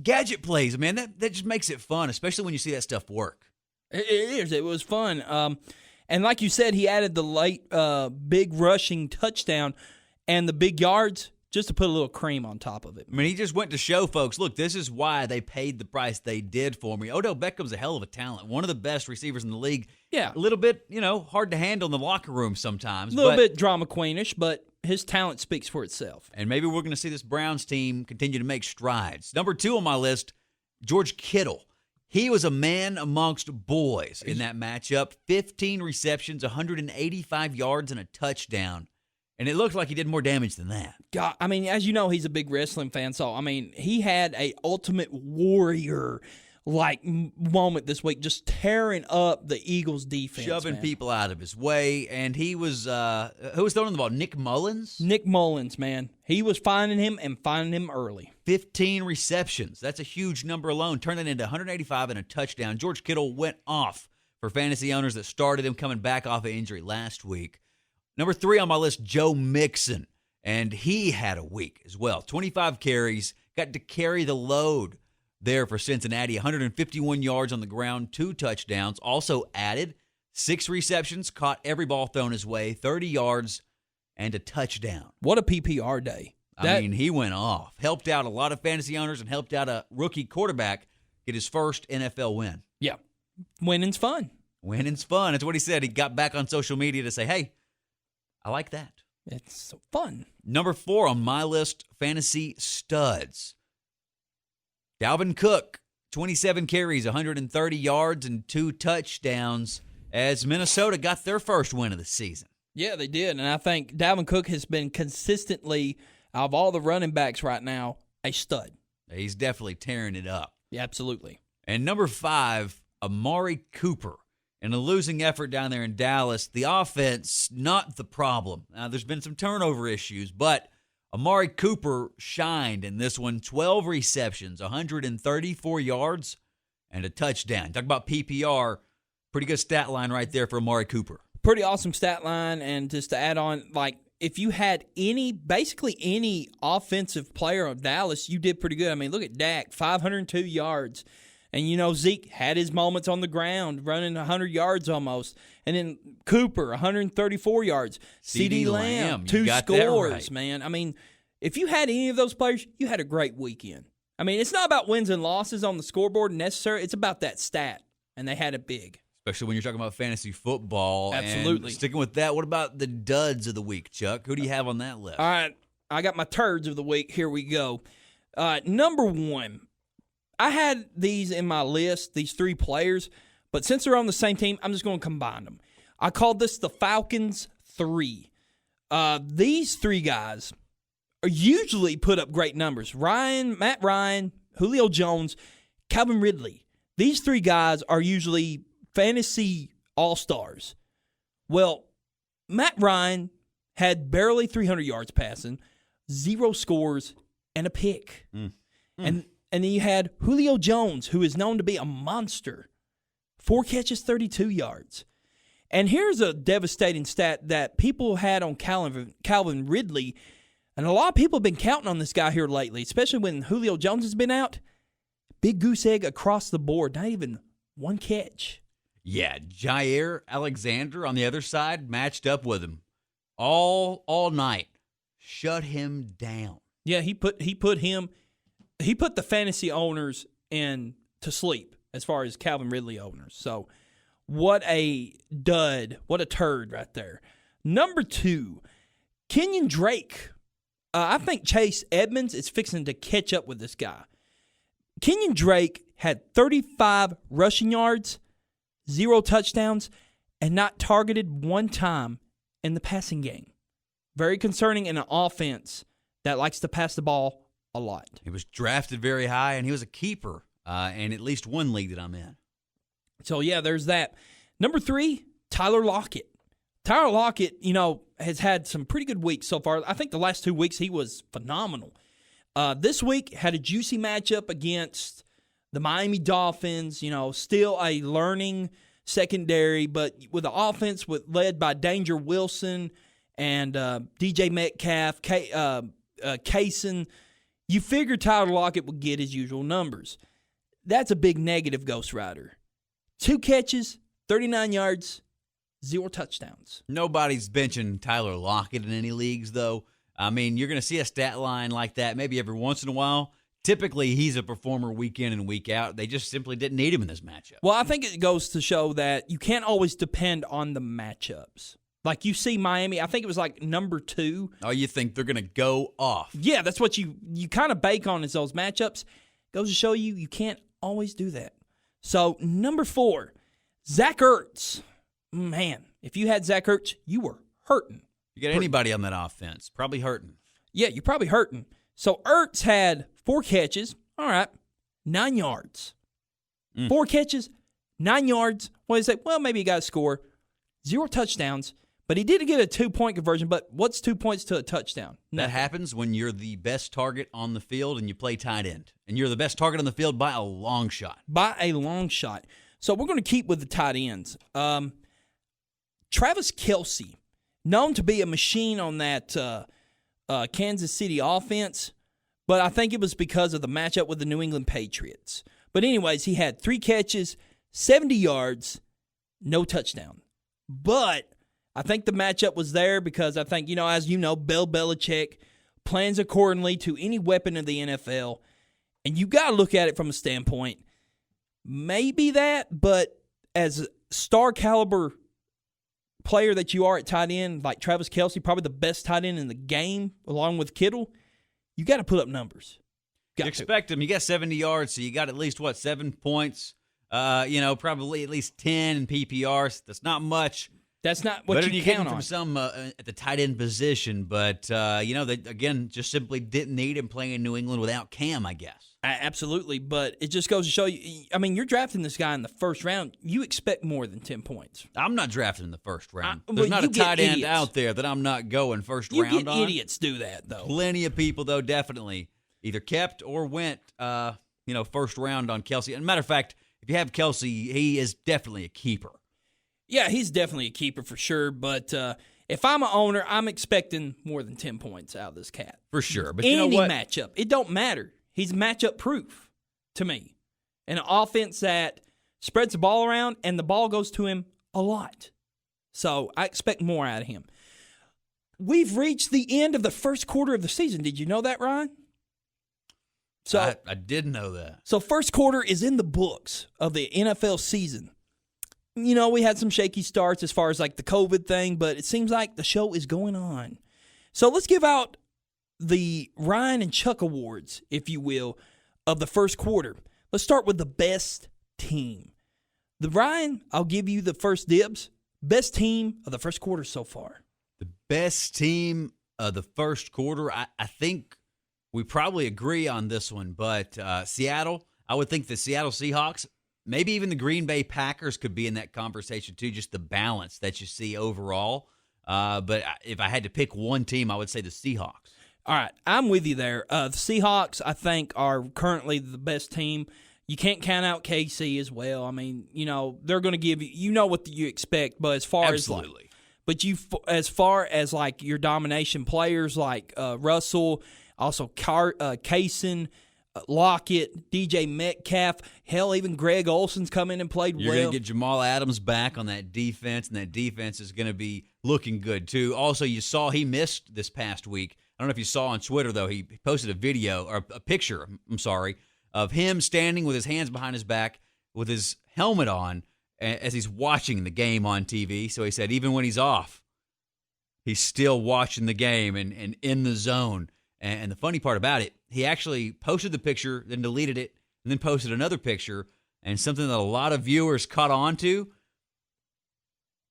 gadget plays, man. That just makes it fun, especially when you see that stuff work. It is. It was fun. And like you said, he added the late big rushing touchdown and the big yards just to put a little cream on top of it. I mean, he just went to show folks, look, this is why they paid the price they did for me. Odell Beckham's a hell of a talent, one of the best receivers in the league. Yeah. A little bit, hard to handle in the locker room sometimes. A little bit drama queenish, but his talent speaks for itself. And maybe we're going to see this Browns team continue to make strides. Number 2 on my list, George Kittle. He was a man amongst boys in that matchup. 15 receptions, 185 yards, and a touchdown. And it looked like he did more damage than that. God, I mean, as you know, he's a big wrestling fan. So, I mean, he had a Ultimate Warrior-like moment this week, just tearing up the Eagles' defense. Shoving man. people out of his way. And he was, who was throwing the ball? Nick Mullins? Nick Mullins, man. He was finding him and finding him early. 15 receptions. That's a huge number alone. Turned it into 185 and a touchdown. George Kittle went off for fantasy owners that started him coming back off of injury last week. Number 3 on my list, Joe Mixon. And he had a week as well. 25 carries. Got to carry the load there for Cincinnati. 151 yards on the ground, 2 touchdowns. Also added 6 receptions, caught every ball thrown his way, 30 yards, and a touchdown. What a PPR day. I mean, he went off. Helped out a lot of fantasy owners and helped out a rookie quarterback get his first NFL win. Yeah. Winning's fun. Winning's fun. That's what he said. He got back on social media to say, hey, I like that. It's so fun. Number 4 on my list, fantasy studs. Dalvin Cook, 27 carries, 130 yards, and 2 touchdowns as Minnesota got their first win of the season. Yeah, they did. And I think Dalvin Cook has been consistently, out of all the running backs right now, a stud. He's definitely tearing it up. Yeah, absolutely. And number 5, Amari Cooper. In a losing effort down there in Dallas, the offense, not the problem. Now, there's been some turnover issues, but Amari Cooper shined in this one. 12 receptions, 134 yards, and a touchdown. Talk about PPR. Pretty good stat line right there for Amari Cooper. Pretty awesome stat line. And just to add on, like, if you had basically any offensive player of Dallas, you did pretty good. I mean, look at Dak, 502 yards. And, Zeke had his moments on the ground, running 100 yards almost. And then Cooper, 134 yards. CeeDee Lamb, 2 scores, right. Man. I mean, if you had any of those players, you had a great weekend. I mean, it's not about wins and losses on the scoreboard necessarily. It's about that stat, and they had it big. Especially when you're talking about fantasy football. Absolutely. And sticking with that, what about the duds of the week, Chuck? Who do you have on that list? All right, I got my turds of the week. Here we go. Number 1. I had these in my list, these 3 players, but since they're on the same team, I'm just going to combine them. I called this the Falcons 3. These 3 guys are usually put up great numbers. Matt Ryan, Julio Jones, Calvin Ridley. These 3 guys are usually fantasy all-stars. Well, Matt Ryan had barely 300 yards passing, 0 scores, and a pick. And then you had Julio Jones, who is known to be a monster. 4 catches, 32 yards. And here's a devastating stat that people had on Calvin Ridley. And a lot of people have been counting on this guy here lately, especially when Julio Jones has been out. Big goose egg across the board, not even 1 catch. Yeah, Jair Alexander on the other side matched up with him all night. Shut him down. Yeah, he put the fantasy owners to sleep as far as Calvin Ridley owners. So what a dud, what a turd right there. Number 2, Kenyon Drake. I think Chase Edmonds is fixing to catch up with this guy. Kenyon Drake had 35 rushing yards, 0 touchdowns, and not targeted 1 time in the passing game. Very concerning in an offense that likes to pass the ball a lot. He was drafted very high, and he was a keeper in at least one league that I'm in. So, yeah, there's that. Number 3, Tyler Lockett. Tyler Lockett, has had some pretty good weeks so far. I think the last 2 weeks he was phenomenal. This week had a juicy matchup against the Miami Dolphins, still a learning secondary, but with the offense led by Danger Wilson and DJ Metcalf, Kaysen. You figure Tyler Lockett would get his usual numbers. That's a big negative, Ghost Rider. 2 catches, 39 yards, 0 touchdowns. Nobody's benching Tyler Lockett in any leagues, though. I mean, you're going to see a stat line like that maybe every once in a while. Typically, he's a performer week in and week out. They just simply didn't need him in this matchup. Well, I think it goes to show that you can't always depend on the matchups. Like you see Miami, I think it was like number 2. Oh, you think they're going to go off? Yeah, that's what you kind of bake on is those matchups. Goes to show you can't always do that. So, number 4, Zach Ertz. Man, if you had Zach Ertz, you were hurting. You got anybody on that offense, probably hurting. Yeah, you're probably hurting. So, Ertz had 4 catches. All right, 9 yards. 4 catches, 9 yards. What do you say? Well, maybe he got a score. 0 touchdowns. But he did get a 2-point conversion. But what's 2 points to a touchdown? That happens when you're the best target on the field and you play tight end. And you're the best target on the field by a long shot. By a long shot. So we're going to keep with the tight ends. Travis Kelce, known to be a machine on that Kansas City offense. But I think it was because of the matchup with the New England Patriots. But anyways, he had 3 catches, 70 yards, no touchdown. But I think the matchup was there because I think, as you know, Bill Belichick plans accordingly to any weapon of the NFL. And you got to look at it from a standpoint. Maybe that, but as a star caliber player that you are at tight end, like Travis Kelce, probably the best tight end in the game, along with Kittle, you got to put up numbers. You expect him. You got 70 yards, so you got at least, 7 points? Probably at least 10 in PPR. That's not much. That's not what you count on. From some at the tight end position, but they again just simply didn't need him playing in New England without Cam, I guess. Absolutely, but it just goes to show you. I mean, you're drafting this guy in the first round. You expect more than 10 points. I'm not drafting in the first round. There's not a tight end out there that I'm not going first round on. Idiots do that though. Plenty of people though definitely either kept or went first round on Kelce. And matter of fact, if you have Kelce, he is definitely a keeper. Yeah, he's definitely a keeper for sure, but If I'm an owner, I'm expecting more than 10 points out of this cat. For sure. But Any you know what? matchup. It don't matter. He's matchup proof to me. An offense that spreads the ball around and the ball goes to him a lot. So I expect more out of him. We've reached the end of the first quarter of the season. Did you know that, Ryan? So I did know that. So first quarter is in the books of the NFL season. You know, we had some shaky starts as far as like the COVID thing, but it seems like the show is going on. So let's give out the Ryan and Chuck awards, if you will, of the first quarter. Let's start with the best team. The Ryan, I'll give you the first dibs. Best team of the first quarter so far. The best team of the first quarter, I think we probably agree on this one, but Seattle, I would think the Seattle Seahawks, maybe even the Green Bay Packers could be in that conversation too, just the balance that you see overall. But if I had to pick one team, I would say the Seahawks. All right, I'm with you there. The Seahawks, I think, are currently the best team. You can't count out KC as well. I mean, you know, they're going to give you, you know what you expect, but as far Absolutely. as far as like your domination players like Russell, also Kaysen, Lockett, DJ Metcalf, hell, even Greg Olson's come in and played You're well. going to get Jamal Adams back on that defense, and that defense is going to be looking good too. Also, you saw he missed this past week. I don't know if you saw on Twitter, though, he posted a video, or a picture, of him standing with his hands behind his back with his helmet on as he's watching the game on TV. So he said even when he's off, he's still watching the game and in the zone. And the funny part about it, he actually posted the picture, then deleted it, and then posted another picture. And something that a lot of viewers caught on to,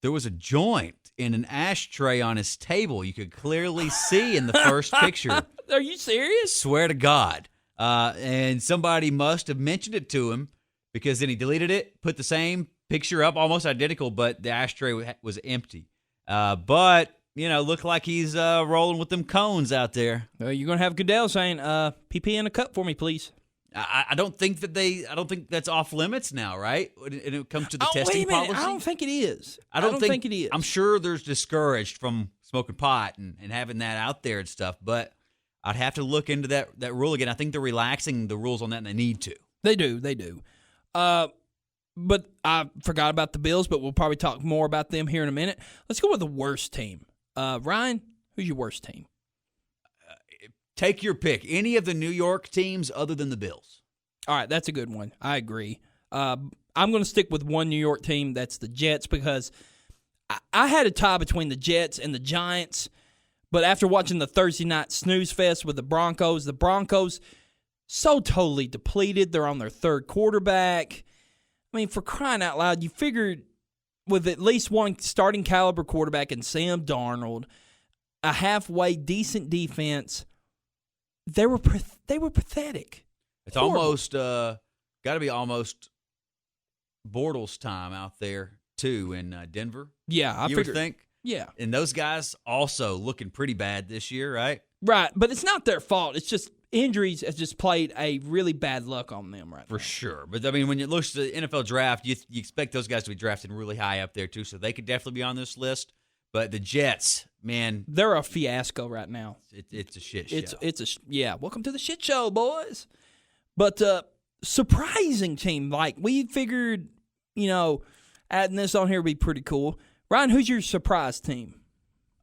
there was a joint in an ashtray on his table. You could clearly see in the first picture. Are you serious? Swear to God. And somebody must have mentioned it to him, because then he deleted it, put the same picture up, almost identical, but the ashtray was empty. But, you know, looked like he's rolling with them cones out there. You're going to have Goodell saying, PP in a cup for me, please. I don't think that's off limits now, right? When it comes to the testing wait a minute. policy. I don't think it is. I don't think it is. I'm sure there's discouraged from smoking pot and having that out there and stuff, but I'd have to look into that rule again. I think they're relaxing the rules on that, and they need to. They do. But I forgot about the Bills, but we'll probably talk more about them here in a minute. Let's go with the worst team. Ryan, who's your worst team? Take your pick. Any of the New York teams other than the Bills. All right, that's a good one. I agree. I'm going to stick with one New York team. That's the Jets, because I had a tie between the Jets and the Giants. But after watching the Thursday night snooze fest with the Broncos so totally depleted. They're on their third quarterback. I mean, for crying out loud, you figured with at least one starting caliber quarterback in Sam Darnold, a halfway decent defense, they were pathetic. It's Horrible. almost got to be almost Bortles time out there too in Denver. Yeah, I you figured. would think. Yeah. And those guys also looking pretty bad this year, right? Right, but it's not their fault. It's just injuries has just played a really bad luck on them right now. For sure. But, I mean, when you look at the NFL draft, you expect those guys to be drafted really high up there, too, so they could definitely be on this list. But the Jets, man. They're a fiasco right now. It's a shit show. Yeah, welcome to the shit show, boys. But surprising team. Like, we figured, adding this on here would be pretty cool. Ryan, who's your surprise team?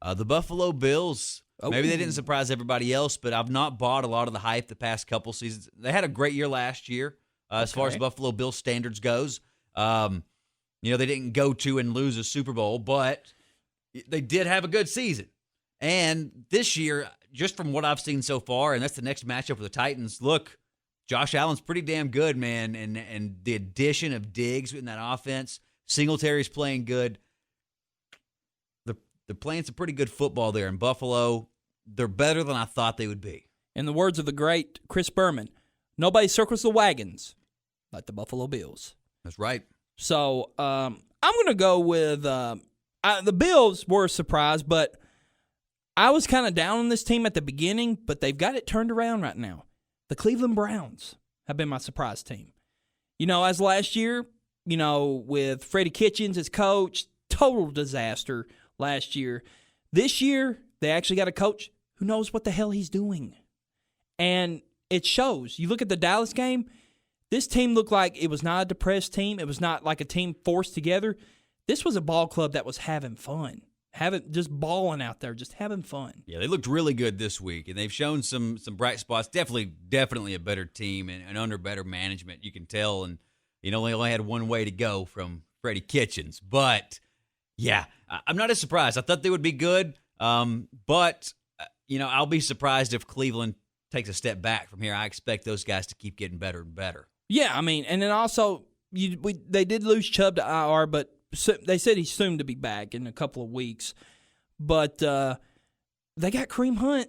The Buffalo Bills. Oh. Maybe they didn't surprise everybody else, but I've not bought a lot of the hype the past couple seasons. They had a great year last year as far as Buffalo Bills standards goes. They didn't go to and lose a Super Bowl, but they did have a good season. And this year, just from what I've seen so far, and that's the next matchup with the Titans, look, Josh Allen's pretty damn good, man. And the addition of Diggs in that offense, Singletary's playing good. They're playing some pretty good football there in Buffalo. They're better than I thought they would be. In the words of the great Chris Berman, nobody circles the wagons like the Buffalo Bills. That's right. So I'm going to go with the Bills were a surprise, but I was kind of down on this team at the beginning, but they've got it turned around right now. The Cleveland Browns have been my surprise team. As last year, with Freddie Kitchens as coach, total disaster last year. This year, they actually got a coach who knows what the hell he's doing. And it shows. You look at the Dallas game, this team looked like it was not a depressed team. It was not like a team forced together. This was a ball club that was having fun, just balling out there, just having fun. Yeah, they looked really good this week, and they've shown some bright spots. Definitely a better team and under better management. You can tell, and they only had one way to go from Freddie Kitchens. But yeah, I'm not as surprised. I thought they would be good, but I'll be surprised if Cleveland takes a step back from here. I expect those guys to keep getting better and better. Yeah, I mean, and then also they did lose Chubb to IR, but they said he's soon to be back in a couple of weeks. But they got Kareem Hunt,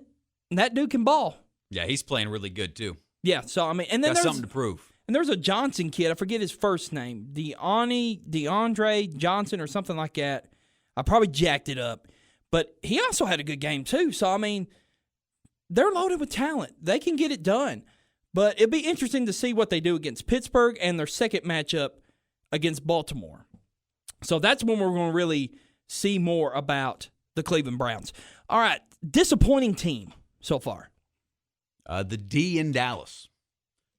and that dude can ball. Yeah, he's playing really good too. Yeah, so I mean, and then got something to prove. And there's a Johnson kid. I forget his first name, DeAndre Johnson or something like that. I probably jacked it up, but he also had a good game too. So I mean, they're loaded with talent. They can get it done. But it'll be interesting to see what they do against Pittsburgh and their second matchup against Baltimore. So that's when we're going to really see more about the Cleveland Browns. All right, disappointing team so far. The D in Dallas,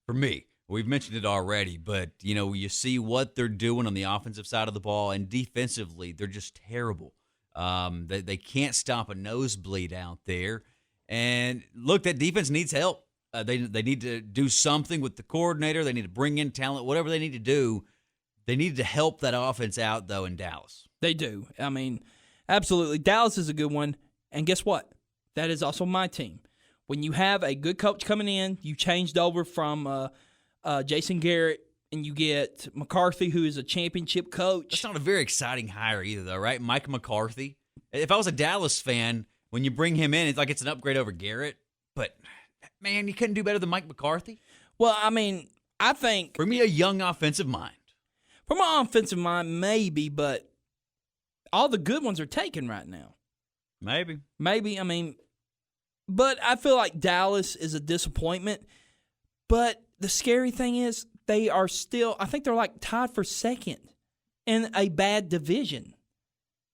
for me. We've mentioned it already, but, you see what they're doing on the offensive side of the ball, and defensively, they're just terrible. They can't stop a nosebleed out there. And, look, that defense needs help. They need to do something with the coordinator. They need to bring in talent, whatever they need to do. They need to help that offense out, though, in Dallas. They do. I mean, absolutely. Dallas is a good one. And guess what? That is also my team. When you have a good coach coming in, you changed over from Jason Garrett, and you get McCarthy, who is a championship coach. That's not a very exciting hire either, though, right? Mike McCarthy. If I was a Dallas fan, when you bring him in, it's like it's an upgrade over Garrett. But, man, you couldn't do better than Mike McCarthy? Well, I mean, I think... Bring me a young offensive mind. From my offensive mind, maybe, but all the good ones are taken right now. Maybe, I mean, but I feel like Dallas is a disappointment. But the scary thing is they are still, I think they're like tied for second in a bad division.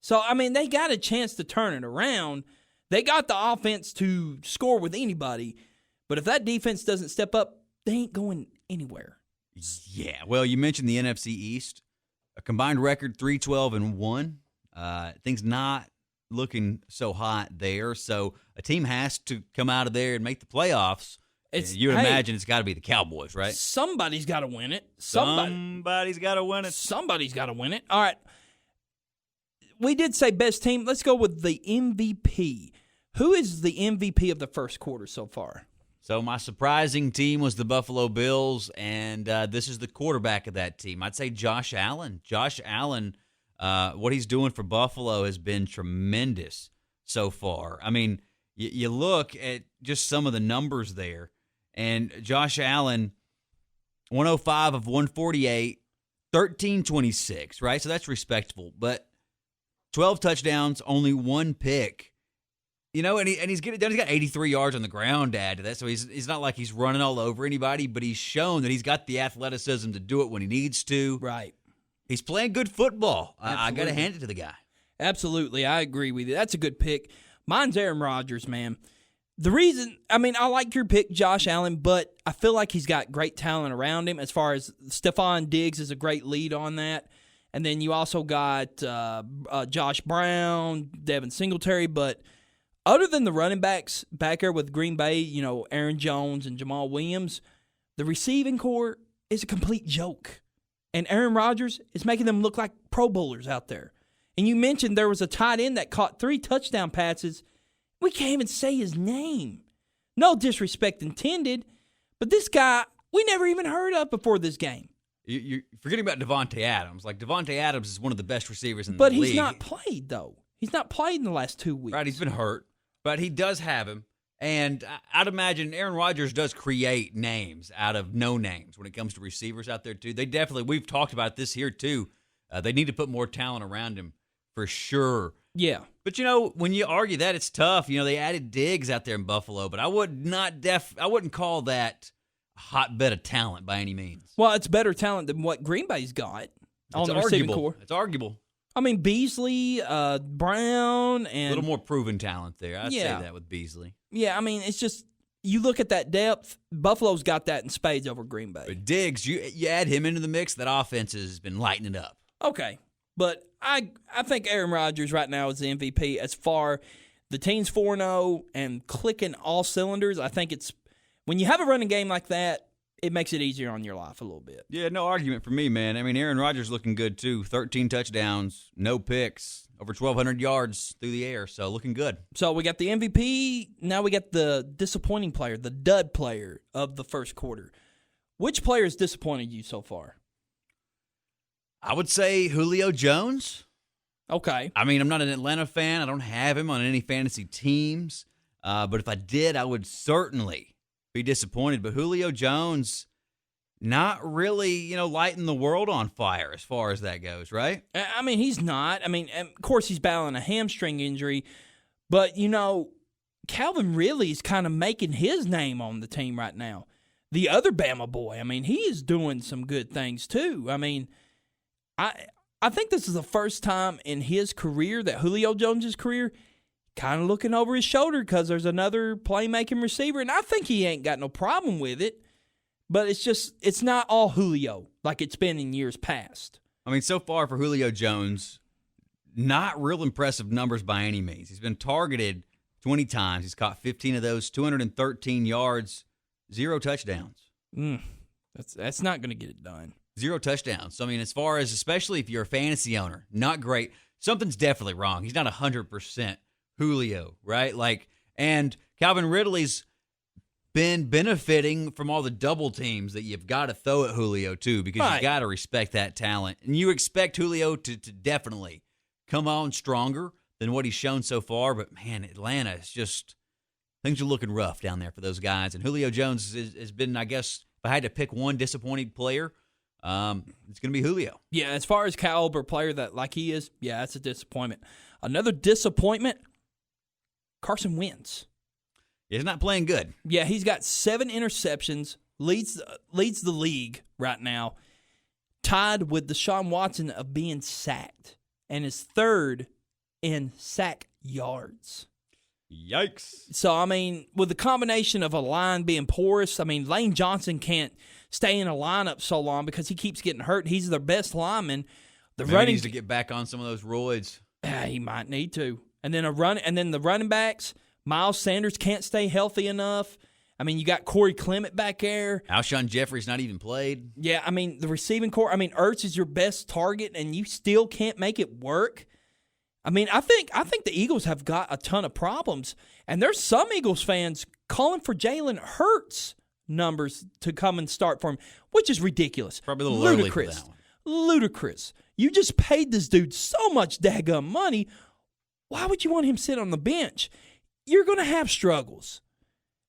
So, I mean, they got a chance to turn it around. They got the offense to score with anybody. But if that defense doesn't step up, they ain't going anywhere. Yeah, well, you mentioned the NFC East. A combined record 3-12-1. Things not looking so hot there. So a team has to come out of there and make the playoffs. You would imagine it's got to be the Cowboys, right? Somebody's got to win it. Somebody's got to win it. Somebody's got to win it. All right. We did say best team. Let's go with the MVP. Who is the MVP of the first quarter so far? So my surprising team was the Buffalo Bills, and this is the quarterback of that team. I'd say Josh Allen. Josh Allen, what he's doing for Buffalo has been tremendous so far. I mean, you look at just some of the numbers there, and Josh Allen, 105 of 148, 13-26, right? So that's respectable. But 12 touchdowns, only one pick. And he's getting done. He's got 83 yards on the ground to add to that. So he's not like he's running all over anybody, but he's shown that he's got the athleticism to do it when he needs to. Right. He's playing good football. I got to hand it to the guy. Absolutely. I agree with you. That's a good pick. Mine's Aaron Rodgers, man. The reason, I like your pick, Josh Allen, but I feel like he's got great talent around him as far as Stephon Diggs is a great lead on that. And then you also got Josh Brown, Devin Singletary, but other than the running backs back there with Green Bay, Aaron Jones and Jamal Williams, the receiving core is a complete joke. And Aaron Rodgers is making them look like Pro Bowlers out there. And you mentioned there was a tight end that caught 3 touchdown passes. We can't even say his name. No disrespect intended, but this guy we never even heard of before this game. You're forgetting about Devontae Adams. Like, Devontae Adams is one of the best receivers in the league. league. But he's not played, though. He's not played in the last 2 weeks. Right, he's been hurt. But he does have him. And I'd imagine Aaron Rodgers does create names out of no names when it comes to receivers out there, too. We've talked about this here, too. They need to put more talent around him for sure. Yeah. But, when you argue that, it's tough. They added Diggs out there in Buffalo, but I wouldn't call that a hotbed of talent by any means. Well, it's better talent than what Green Bay's got on the receiving core. It's arguable. I mean, Beasley, Brown, A and little more proven talent there. I'd Yeah. say that with Beasley. yeah, I mean, it's just you look at that depth. Buffalo's got that in spades over Green Bay. But Diggs, you add him into the mix, that offense has been lighting it up. Okay, but I think Aaron Rodgers right now is the MVP as far the team's 4-0 and clicking all cylinders. I think it's when you have a running game like that, it makes it easier on your life a little bit. Yeah, no argument for me, man. I mean, Aaron Rodgers looking good, too. 13 touchdowns, no picks, over 1,200 yards through the air, so looking good. So we got the MVP. Now we got the disappointing player, the dud player of the first quarter. Which player has disappointed you so far? I would say Julio Jones. Okay. I mean, I'm not an Atlanta fan. I don't have him on any fantasy teams. But if I did, I would certainly be disappointed. But Julio Jones, not really, lighting the world on fire as far as that goes, right? I mean, he's not. I mean, of course, he's battling a hamstring injury. But, Calvin Ridley's kind of making his name on the team right now. The other Bama boy, I mean, he is doing some good things too. I mean, I think this is the first time in his career, that Julio Jones' career, kind of looking over his shoulder because there's another playmaking receiver, and I think he ain't got no problem with it. But it's not all Julio like it's been in years past. I mean, so far for Julio Jones, not real impressive numbers by any means. He's been targeted 20 times. He's caught 15 of those, 213 yards, 0 touchdowns. That's not going to get it done. 0 touchdowns. So, I mean, as far as, especially if you're a fantasy owner, not great. Something's definitely wrong. He's not 100% Julio, right? And Calvin Ridley's been benefiting from all the double teams that you've got to throw at Julio, too, because Right. you've got to respect that talent. And you expect Julio to definitely come on stronger than what he's shown so far. But, man, Atlanta is just, things are looking rough down there for those guys. And Julio Jones has been, I guess, if I had to pick one disappointing player, it's going to be Julio. Yeah, as far as caliber player that like he is, yeah, that's a disappointment. Another disappointment, Carson Wentz. He's not playing good. Yeah, he's got 7 interceptions, leads the league right now, tied with Deshaun Watson of being sacked, and is third in sack yards. Yikes. So, I mean, with the combination of a line being porous, I mean, Lane Johnson can't stay in a lineup so long because he keeps getting hurt. He's their best lineman. Maybe he needs to get back on some of those roids. He might need to. And then the running backs, Miles Sanders can't stay healthy enough. I mean, you got Corey Clement back there. Alshon Jeffrey's not even played. Yeah, I mean, the receiving core, I mean, Ertz is your best target, and you still can't make it work. I mean, I think the Eagles have got a ton of problems, and there's some Eagles fans calling for Jalen Hurts numbers to come and start for him, which is ridiculous. Probably a little early for that one. Ludicrous. You just paid this dude so much daggum money. Why would you want him sit on the bench? You're going to have struggles.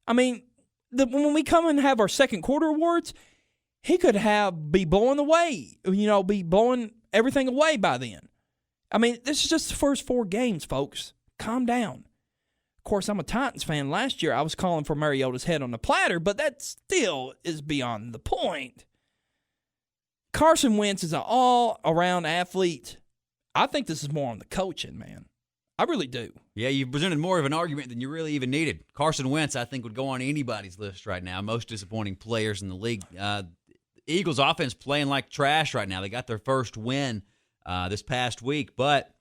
I mean, when we come and have our second quarter awards, he could be blowing away, be blowing everything away by then. I mean, this is just the first 4 games, folks. Calm down. Of course, I'm a Titans fan. Last year, I was calling for Mariota's head on the platter, but that still is beyond the point. Carson Wentz is an all-around athlete. I think this is more on the coaching, man. I really do. Yeah, you presented more of an argument than you really even needed. Carson Wentz, I think, would go on anybody's list right now. Most disappointing players in the league. The Eagles' offense playing like trash right now. They got their first win this past week, but,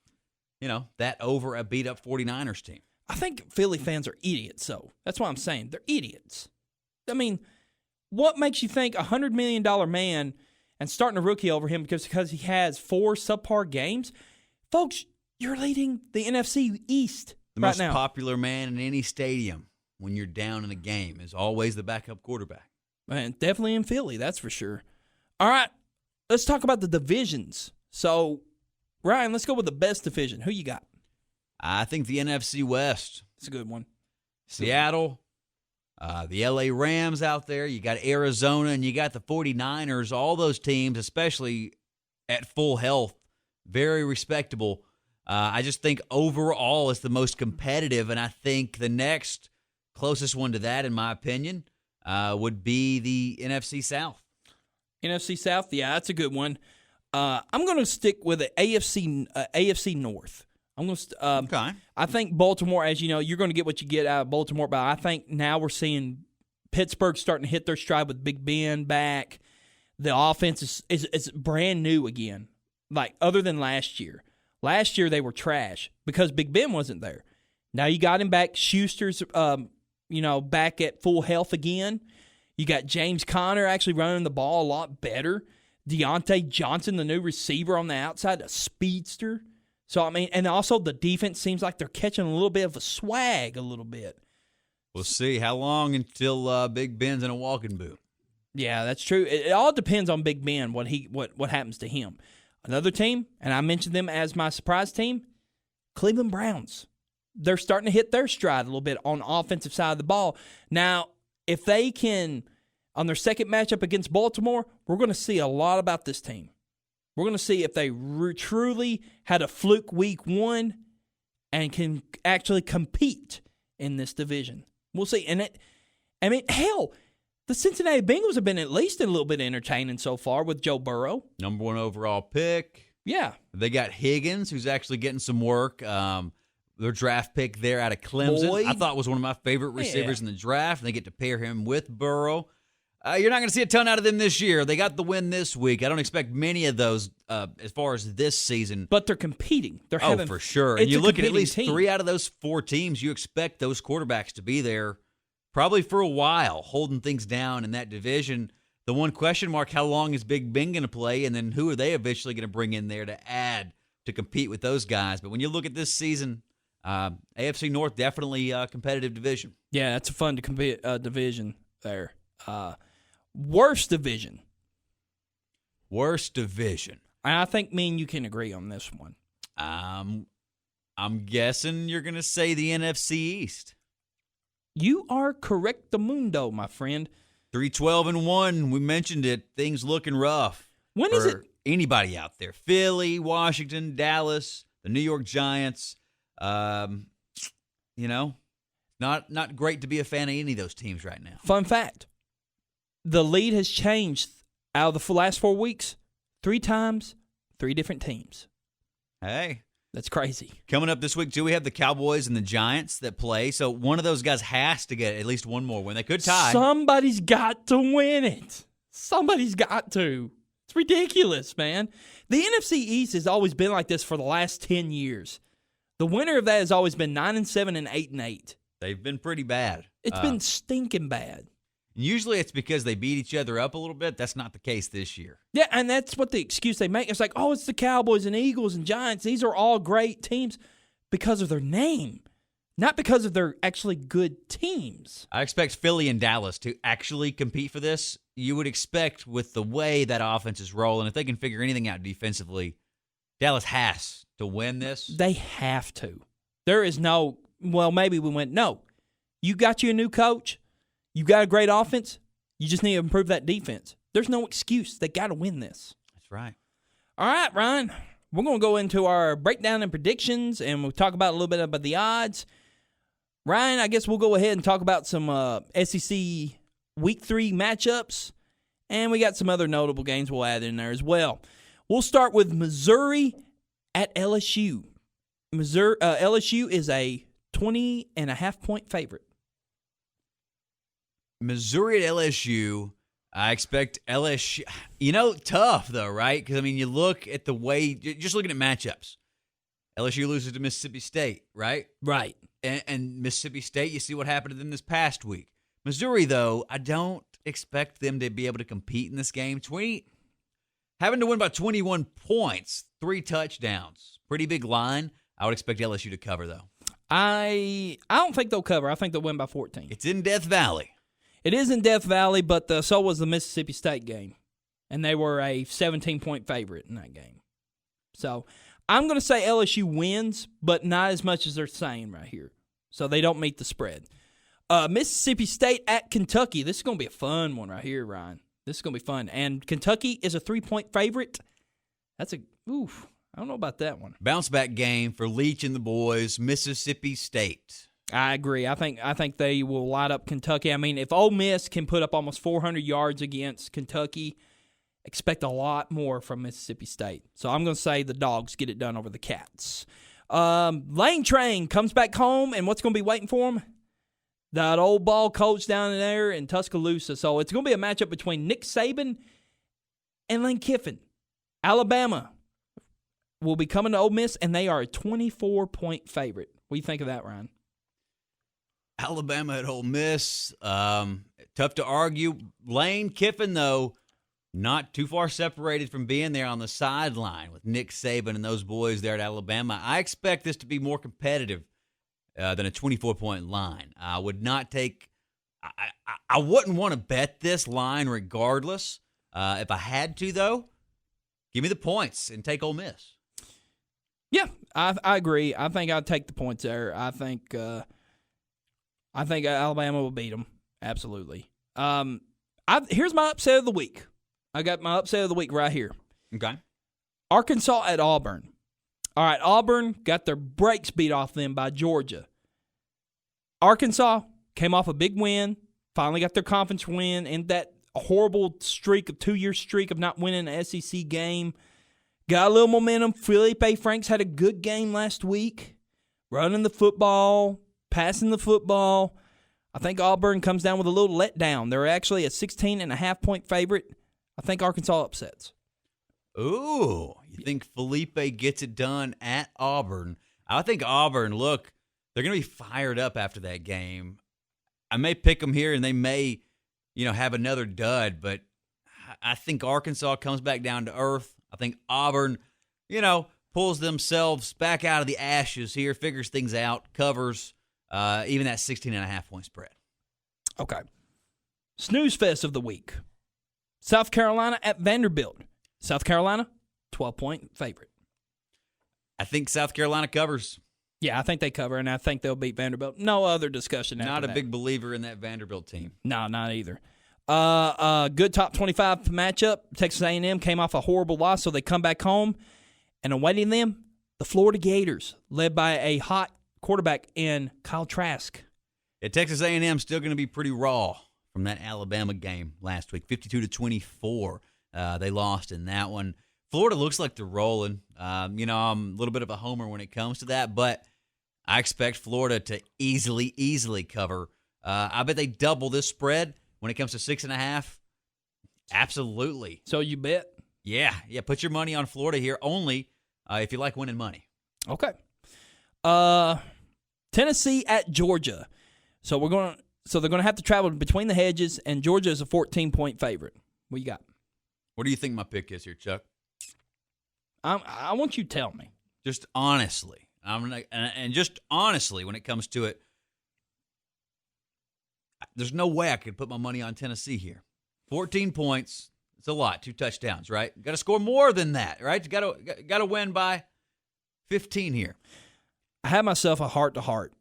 that over a beat-up 49ers team. I think Philly fans are idiots, though. That's what I'm saying. They're idiots. I mean, what makes you think a $100 million man and starting a rookie over him because he has 4 subpar games? Folks, you're leading the NFC East The right most now. popular man in any stadium when you're down in a game is always the backup quarterback. Man, definitely in Philly, that's for sure. All right, let's talk about the divisions. So, Ryan, let's go with the best division. Who you got? I think the NFC West. It's a good one. Seattle, the L.A. Rams out there. You got Arizona, and you got the 49ers. All those teams, especially at full health, very respectable. I just think overall it's the most competitive, and I think the next closest one to that, in my opinion, would be the NFC South. NFC South, yeah, that's a good one. I'm going to stick with the AFC North. I'm going to. Okay. I think Baltimore, as you know, you're going to get what you get out of Baltimore, but I think now we're seeing Pittsburgh starting to hit their stride with Big Ben back. The offense is brand new again, like other than last year. Last year they were trash because Big Ben wasn't there. Now you got him back. Schuster's, back at full health again. You got James Conner actually running the ball a lot better. Deontay Johnson, the new receiver on the outside, a speedster. So, I mean, and also the defense seems like they're catching a little bit of a swag a little bit. We'll see how long until Big Ben's in a walking boot. Yeah, that's true. It all depends on Big Ben, what happens to him. Another team, and I mentioned them as my surprise team, Cleveland Browns. They're starting to hit their stride a little bit on the offensive side of the ball. Now, if they can, on their second matchup against Baltimore, we're going to see a lot about this team. We're going to see if they truly had a fluke week one and can actually compete in this division. We'll see. And hell, the Cincinnati Bengals have been at least a little bit entertaining so far with Joe Burrow. Number 1 overall pick. Yeah. They got Higgins, who's actually getting some work. Their draft pick there out of Clemson. Boyd. I thought was one of my favorite receivers in the draft. And they get to pair him with Burrow. You're not going to see a ton out of them this year. They got the win this week. I don't expect many of those as far as this season. But they're competing. They're having, for sure. And it's you a look at competing least team. 3 out of those 4 teams, you expect those quarterbacks to be there probably for a while, holding things down in that division. The one question mark, how long is Big Ben going to play? And then who are they eventually going to bring in there to add to compete with those guys? But when you look at this season, AFC North, definitely a competitive division. Yeah, it's a fun to compete division there. Worst division. Worst division. And I think me and you can agree on this one. I'm guessing you're going to say the NFC East. You are correctamundo, my friend. 3-12-1. We mentioned it. Things looking rough. When is it? Anybody out there? Philly, Washington, Dallas, the New York Giants. Not great to be a fan of any of those teams right now. Fun fact. The lead has changed out of the last 4 weeks 3 times, 3 different teams. Hey. That's crazy. Coming up this week, too, we have the Cowboys and the Giants that play. So one of those guys has to get at least one more win. They could tie. Somebody's got to win it. Somebody's got to. It's ridiculous, man. The NFC East has always been like this for the last 10 years. The winner of that has always been 9-7 and 8-8. They've been pretty bad. It's been stinking bad. Usually it's because they beat each other up a little bit. That's not the case this year. Yeah, and that's what the excuse they make. It's like, oh, it's the Cowboys and Eagles and Giants. These are all great teams because of their name, not because of their actually good teams. I expect Philly and Dallas to actually compete for this. You would expect with the way that offense is rolling, if they can figure anything out defensively, Dallas has to win this. They have to. There is no, well, maybe we went, no. You got you a new coach. You got a great offense. You just need to improve that defense. There's no excuse. They got to win this. That's right. All right, Ryan. We're going to go into our breakdown and predictions, and we'll talk about a little bit about the odds. Ryan, I guess we'll go ahead and talk about some SEC Week 3 matchups, and we got some other notable games we'll add in there as well. We'll start with Missouri at LSU. LSU is a 20.5-point favorite. Missouri at LSU, I expect LSU. Tough though, right? Because, you look at the way, just looking at matchups. LSU loses to Mississippi State, right? Right. And Mississippi State, you see what happened to them this past week. Missouri, though, I don't expect them to be able to compete in this game. Having to win by 21 points, 3 touchdowns. Pretty big line. I would expect LSU to cover, though. I don't think they'll cover. I think they'll win by 14. It's in Death Valley. It is in Death Valley, but so was the Mississippi State game. And they were a 17-point favorite in that game. So I'm going to say LSU wins, but not as much as they're saying right here. So they don't meet the spread. Mississippi State at Kentucky. This is going to be a fun one right here, Ryan. This is going to be fun. And Kentucky is a 3-point favorite. I don't know about that one. Bounce back game for Leach and the boys, Mississippi State. I agree. I think they will light up Kentucky. If Ole Miss can put up almost 400 yards against Kentucky, expect a lot more from Mississippi State. So I'm going to say the Dogs get it done over the Cats. Lane Train comes back home, and what's going to be waiting for him? That old ball coach down there in Tuscaloosa. So it's going to be a matchup between Nick Saban and Lane Kiffin. Alabama will be coming to Ole Miss, and they are a 24-point favorite. What do you think of that, Ryan? Alabama at Ole Miss. Tough to argue. Lane Kiffin, though, not too far separated from being there on the sideline with Nick Saban and those boys there at Alabama. I expect this to be more competitive than a 24-point line. I would not take – I wouldn't want to bet this line regardless. If I had to, though, give me the points and take Ole Miss. Yeah, I agree. I think I'd take the points there. I think Alabama will beat them. Absolutely. Here's my upset of the week. I got my upset of the week right here. Okay. Arkansas at Auburn. All right, Auburn got their brakes beat off them by Georgia. Arkansas came off a big win, finally got their conference win, and that horrible streak, of 2-year streak of not winning an SEC game. Got a little momentum. Felipe Franks had a good game last week, running the football, passing the football. I think Auburn comes down with a little letdown. They're actually a 16.5-point favorite. I think Arkansas upsets. Ooh, you think Felipe gets it done at Auburn? I think Auburn, look, they're going to be fired up after that game. I may pick them here, and they may, have another dud, but I think Arkansas comes back down to earth. I think Auburn, pulls themselves back out of the ashes here, figures things out, covers even that 16.5-point spread. Okay. Snooze fest of the week. South Carolina at Vanderbilt. South Carolina, 12-point favorite. I think South Carolina covers. Yeah, I think they cover, and I think they'll beat Vanderbilt. No other discussion after Not a that. big believer in that Vanderbilt team. No, not either. Good top 25 matchup. Texas A&M came off a horrible loss, so they come back home. And awaiting them, the Florida Gators, led by a hot quarterback in Kyle Trask. Yeah, Texas A&M still going to be pretty raw from that Alabama game last week, 52-24. They lost in that one. Florida looks like they're rolling. I'm a little bit of a homer when it comes to that, but I expect Florida to easily cover. I bet they double this spread when it comes to 6.5. Absolutely. So you bet? Yeah. Put your money on Florida here only if you like winning money. Okay. Tennessee at Georgia. So they're gonna have to travel between the hedges, and Georgia is a 14-point favorite. What you got? What do you think my pick is here, Chuck? I want you to tell me. Just honestly, just honestly, when it comes to it, there's no way I could put my money on Tennessee here. 14 points, it's a lot. 2 touchdowns, right? Got to score more than that, right? You got to win by 15 here. I had myself a heart-to-heart.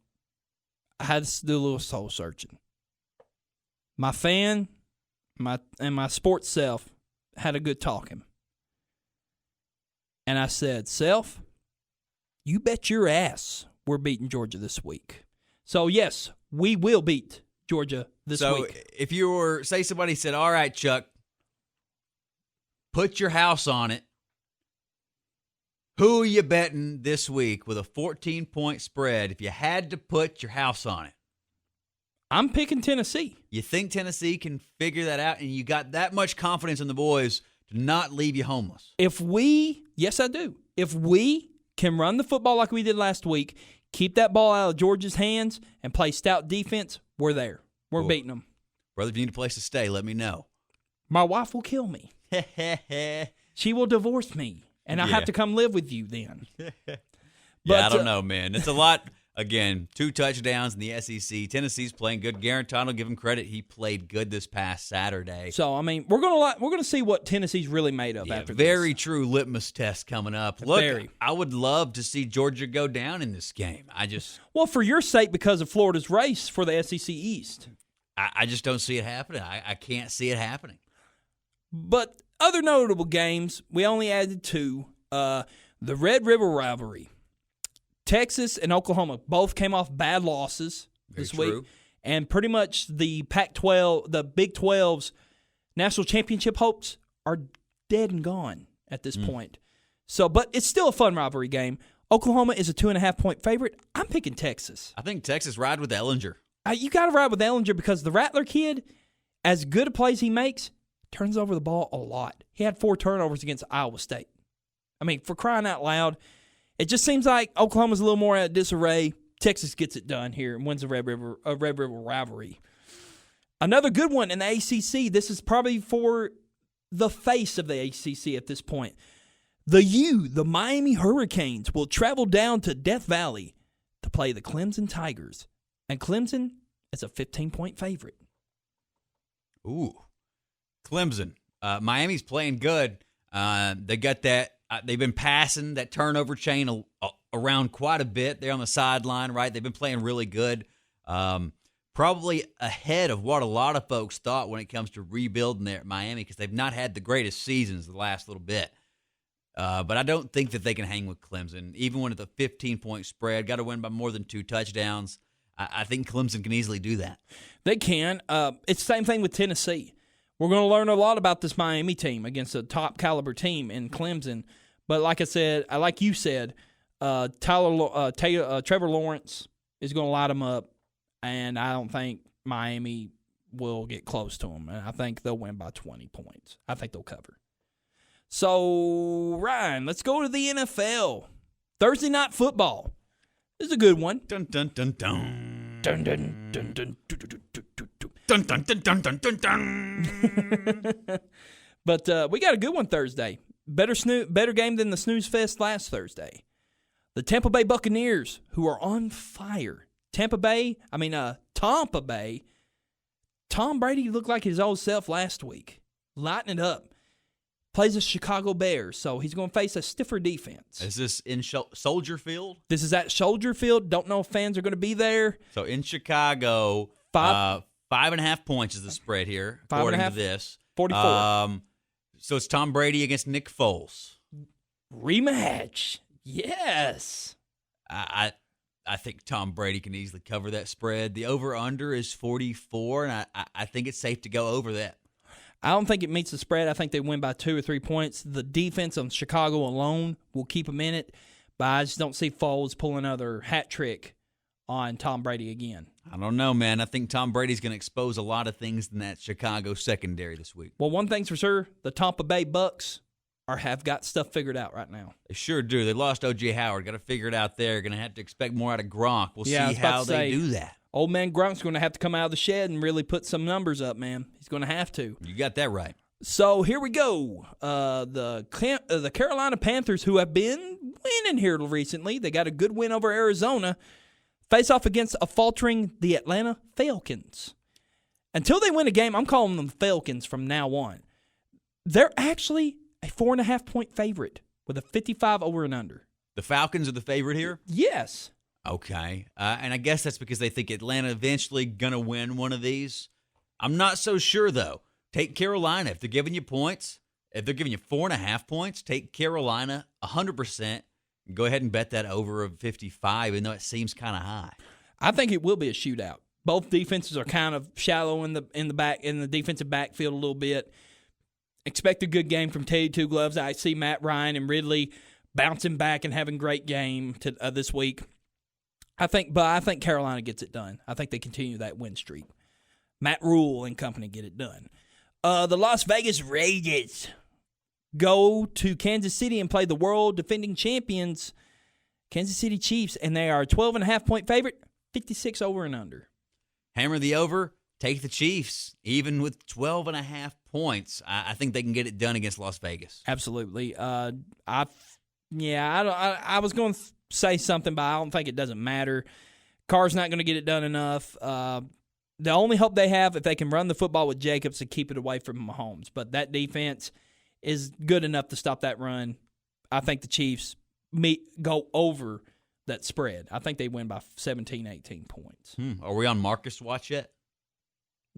I had to do a little soul searching. My fan, my sports self had a good talking. And I said, self, you bet your ass we're beating Georgia this week. So, yes, we will beat Georgia this week. So, if you were, say somebody said, all right, Chuck, put your house on it. Who are you betting this week with a 14-point spread if you had to put your house on it? I'm picking Tennessee. You think Tennessee can figure that out, and you got that much confidence in the boys to not leave you homeless? Yes, I do. If we can run the football like we did last week, keep that ball out of Georgia's hands, and play stout defense, we're there. We're beating them. Brother, if you need a place to stay, let me know. My wife will kill me. She will divorce me, and I have to come live with you then. I don't know, man. It's a lot. Again, 2 touchdowns in the SEC. Tennessee's playing good. Guarantano, give him credit. He played good this past Saturday. So, I mean, we're gonna see what Tennessee's really made of after this. Very true litmus test coming up. Look, I would love to see Georgia go down in this game. Well, for your sake, because of Florida's race for the SEC East. I just don't see it happening. I can't see it happening. But other notable games, we only added 2. The Red River rivalry. Texas and Oklahoma both came off bad losses this week. And pretty much the Pac-12, the Big 12's national championship hopes are dead and gone at this point. So, but it's still a fun rivalry game. Oklahoma is a 2.5-point favorite. I'm picking Texas. I think Texas ride with Ellinger. You got to ride with Ellinger because the Rattler kid, as good a plays he makes, turns over the ball a lot. He had 4 turnovers against Iowa State. I mean, for crying out loud, it just seems like Oklahoma's a little more at disarray. Texas gets it done here and wins the Red River rivalry. Another good one in the ACC. This is probably for the face of the ACC at this point. The Miami Hurricanes, will travel down to Death Valley to play the Clemson Tigers. And Clemson is a 15-point favorite. Ooh. Clemson. Miami's playing good. They got that. They've been passing that turnover chain around quite a bit. They're on the sideline, right? They've been playing really good. Probably ahead of what a lot of folks thought when it comes to rebuilding there at Miami because they've not had the greatest seasons the last little bit. But I don't think that they can hang with Clemson, even when it's a 15-point spread. Got to win by more than 2 touchdowns. I think Clemson can easily do that. They can. It's the same thing with Tennessee. We're going to learn a lot about this Miami team against a top-caliber team in Clemson. But like I said, like you said, Trevor Lawrence is going to light them up, and I don't think Miami will get close to them. And I think they'll win by 20 points. I think they'll cover. So, Ryan, let's go to the NFL. Thursday Night Football. This is a good one. Dun, dun, dun, dun. Dun, dun, dun, dun, dun, dun, dun, dun, dun. Dun, dun, dun, dun, dun, dun, dun. But we got a good one Thursday. Better game than the Snooze Fest last Thursday. The Tampa Bay Buccaneers, who are on fire. Tampa Bay. Tom Brady looked like his old self last week. Lighting it up. Plays the Chicago Bears, so he's going to face a stiffer defense. Is this in Soldier Field? This is at Soldier Field. Don't know if fans are going to be there. So in Chicago, 5.5 points is the spread here, according to this. 44. So it's Tom Brady against Nick Foles. Rematch. Yes. I think Tom Brady can easily cover that spread. The over-under is 44, and I think it's safe to go over that. I don't think it meets the spread. I think they win by 2 or 3 points. The defense on Chicago alone will keep them in it, but I just don't see Foles pulling another hat trick on Tom Brady again. I don't know, man. I think Tom Brady's going to expose a lot of things in that Chicago secondary this week. Well, one thing's for sure, the Tampa Bay Bucks have got stuff figured out right now. They sure do. They lost O.J. Howard. Got to figure it out there. Going to have to expect more out of Gronk. We'll see how they do that. Old man Gronk's going to have to come out of the shed and really put some numbers up, man. He's going to have to. You got that right. So here we go. The Carolina Panthers, who have been winning here recently, they got a good win over Arizona, face off against a faltering the Atlanta Falcons. Until they win a game, I'm calling them Falcons from now on. They're actually a 4.5-point favorite with a 55 over and under. The Falcons are the favorite here? Yes. Okay. And I guess that's because they think Atlanta eventually going to win one of these. I'm not so sure, though. Take Carolina. If they're giving you points, if they're giving you 4.5 points, take Carolina 100%. Go ahead and bet that over of 55, even though it seems kind of high. I think it will be a shootout. Both defenses are kind of shallow in the defensive backfield a little bit. Expect a good game from Teddy Two Gloves. I see Matt Ryan and Ridley bouncing back and having a great game this week. I think Carolina gets it done. I think they continue that win streak. Matt Rule and company get it done. The Las Vegas Raiders go to Kansas City and play the world defending champions, Kansas City Chiefs, and they are a 12.5-point favorite, 56 over and under. Hammer the over, take the Chiefs, even with 12.5 points. I think they can get it done against Las Vegas. Absolutely. I was going to say something, but I don't think it doesn't matter. Carr's not going to get it done enough. The only hope they have if they can run the football with Jacobs to keep it away from Mahomes. But that defense is good enough to stop that run. I think the Chiefs go over that spread. I think they win by 17, 18 points. Are we on Marcus watch yet?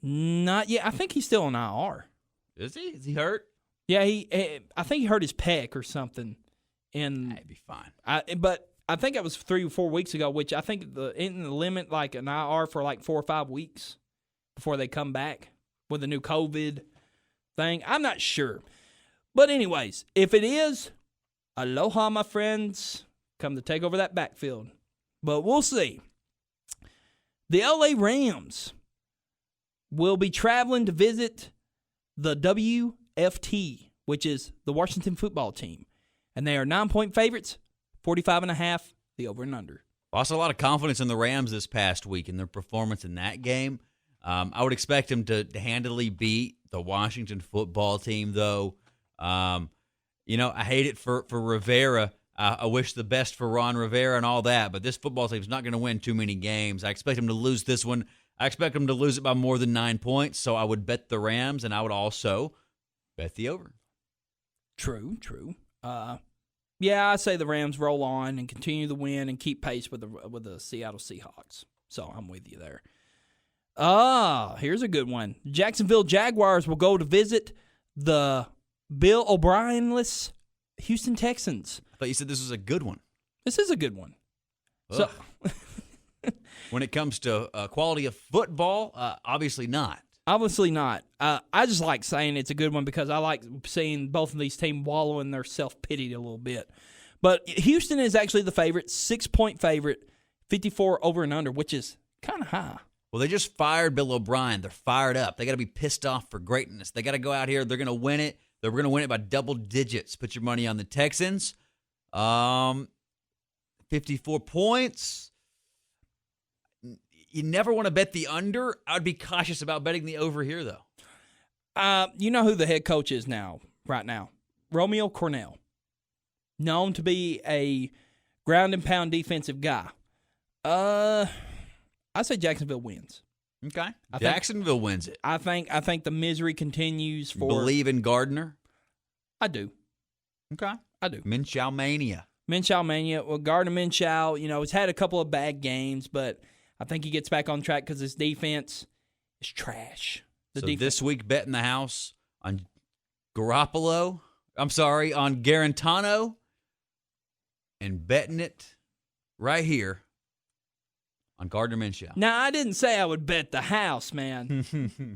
Not yet. I think he's still on IR. Is he? Is he hurt? Yeah, I think he hurt his pec or something. That'd be fine. But I think it was 3 or 4 weeks ago, which I think in the limit like an IR for like 4 or 5 weeks before they come back with the new COVID thing. I'm not sure. But anyways, if it is, aloha, my friends. Come to take over that backfield. But we'll see. The LA Rams will be traveling to visit the WFT, which is the Washington football team. And they are 9-point favorites, 45.5, the over and under. Lost a lot of confidence in the Rams this past week in their performance in that game. I would expect them to handily beat the Washington football team, though. I hate it for Rivera. I wish the best for Ron Rivera and all that, but this football team's not going to win too many games. I expect them to lose this one. I expect them to lose it by more than 9 points, so I would bet the Rams, and I would also bet the over. True. I say the Rams roll on and continue to win and keep pace with the Seattle Seahawks. So I'm with you there. Here's a good one. Jacksonville Jaguars will go to visit the Bill O'Brien-less Houston Texans. I thought you said this was a good one. This is a good one. Ugh. So, when it comes to quality of football, obviously not. Obviously not. I just like saying it's a good one because I like seeing both of these teams wallow in their self-pity a little bit. But Houston is actually the favorite, 6-point favorite, 54 over and under, which is kind of high. Well, they just fired Bill O'Brien. They're fired up. They got to be pissed off for greatness. They got to go out here. They're going to win it. They're going to win it by double digits. Put your money on the Texans. 54 points. You never want to bet the under. I would be cautious about betting the over here, though. You know who the head coach is right now? Romeo Cornell. Known to be a ground and pound defensive guy. I say Jacksonville wins. Okay. Jacksonville wins it. I think the misery continues for. Believe in Gardner? I do. Okay. I do. Minshew mania. Well, Gardner Minshew, he's had a couple of bad games, but I think he gets back on track because his defense is trash. This week, betting the house on Garantano, and betting it right here on Gardner Minshew. Now, I didn't say I would bet the house, man,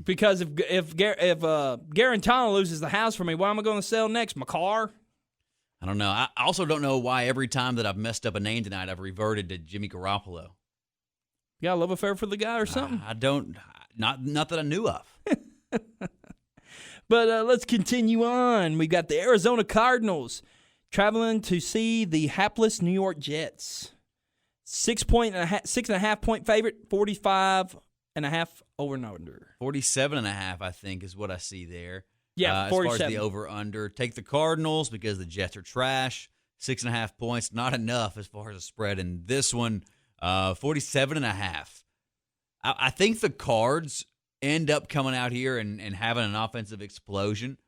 because if Garantano loses the house for me, what am I going to sell next? My car? I don't know. I also don't know why every time that I've messed up a name tonight, I've reverted to Jimmy Garoppolo. You got a love affair for the guy or something? I don't. Not that I knew of. But let's continue on. We've got the Arizona Cardinals traveling to see the hapless New York Jets. 6.5 point favorite, 45.5 over and under. 47.5, I think, is what I see there. Yeah, as 47. far as the over under. Take the Cardinals because the Jets are trash. 6.5 points, not enough as far as a spread in this one. 47.5. I think the Cards end up coming out here and having an offensive explosion.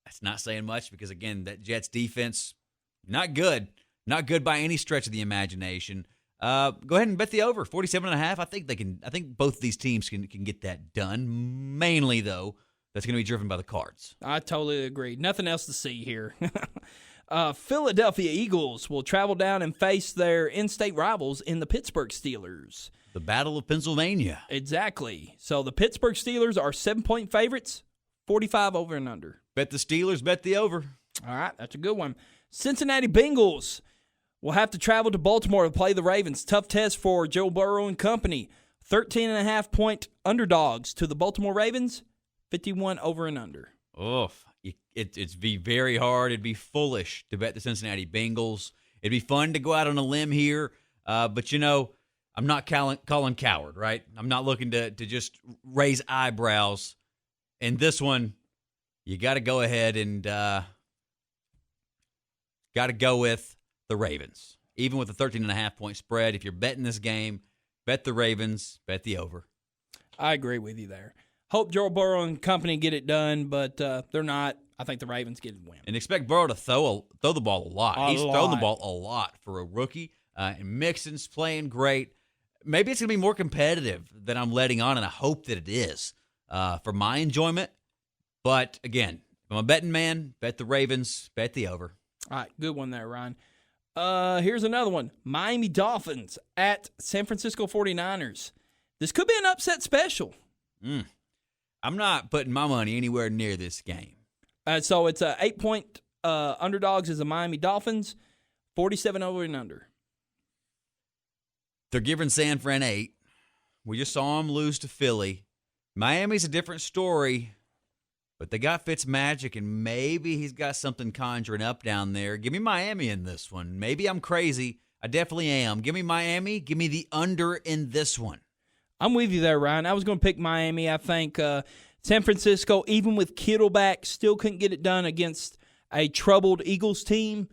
That's not saying much because, again, that Jets defense, not good. Not good by any stretch of the imagination. Go ahead and bet the over, 47.5. I think both of these teams can get that done. Mainly, though, that's going to be driven by the Cards. I totally agree. Nothing else to see here. Philadelphia Eagles will travel down and face their in-state rivals in the Pittsburgh Steelers. The Battle of Pennsylvania. Exactly. So the Pittsburgh Steelers are 7-point favorites, 45 over and under. Bet the Steelers, bet the over. All right, that's a good one. Cincinnati Bengals will have to travel to Baltimore to play the Ravens. Tough test for Joe Burrow and company. 13.5-point underdogs to the Baltimore Ravens, 51 over and under. Oof. It's be very hard. It'd be foolish to bet the Cincinnati Bengals. It'd be fun to go out on a limb here, but I'm not Colin Coward, right? I'm not looking to just raise eyebrows. In this one, you got to go ahead and got to go with the Ravens. Even with a 13.5-point spread, if you're betting this game, bet the Ravens, bet the over. I agree with you there. Hope Joe Burrow and company get it done, but they're not. I think the Ravens get the win. And expect Burrow to throw the ball a lot. He's thrown the ball a lot for a rookie. And Mixon's playing great. Maybe it's going to be more competitive than I'm letting on, and I hope that it is for my enjoyment. But, again, if I'm a betting man, bet the Ravens, bet the over. All right, good one there, Ryan. Here's another one. Miami Dolphins at San Francisco 49ers. This could be an upset special. I'm not putting my money anywhere near this game. So it's 8-point underdogs is the Miami Dolphins, 47 over and under. They're giving San Fran 8. We just saw them lose to Philly. Miami's a different story, but they got Fitzmagic, and maybe he's got something conjuring up down there. Give me Miami in this one. Maybe I'm crazy. I definitely am. Give me Miami. Give me the under in this one. I'm with you there, Ryan. I was going to pick Miami. I think San Francisco, even with Kittle back, still couldn't get it done against a troubled Eagles team.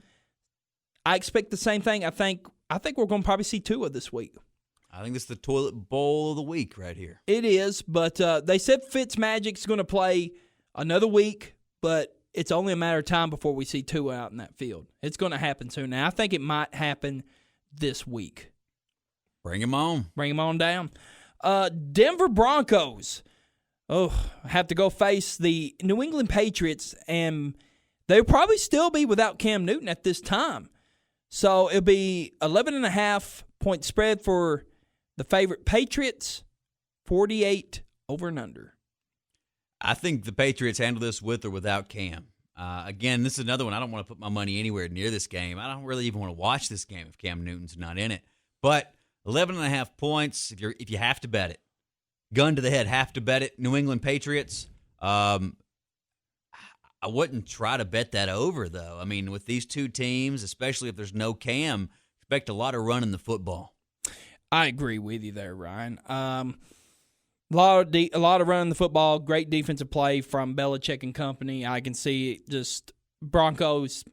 I expect the same thing. I think we're going to probably see Tua this week. I think this is the toilet bowl of the week right here. It is, but they said Fitzmagic's going to play another week, but it's only a matter of time before we see Tua out in that field. It's going to happen soon. Now, I think it might happen this week. Bring him on. Bring him on down. Denver Broncos. Have to go face the New England Patriots, and they'll probably still be without Cam Newton at this time. So it'll be 11.5-point spread for the favorite Patriots, 48 over and under. I think the Patriots handle this with or without Cam. Again, this is another one. I don't want to put my money anywhere near this game. I don't really even want to watch this game if Cam Newton's not in it. But 11.5 points, if you have to bet it. Gun to the head, have to bet it. New England Patriots. I wouldn't try to bet that over, though. I mean, with these two teams, especially if there's no Cam, expect a lot of running the football. I agree with you there, Ryan. A lot of running the football, great defensive play from Belichick and company. I can see just Broncos,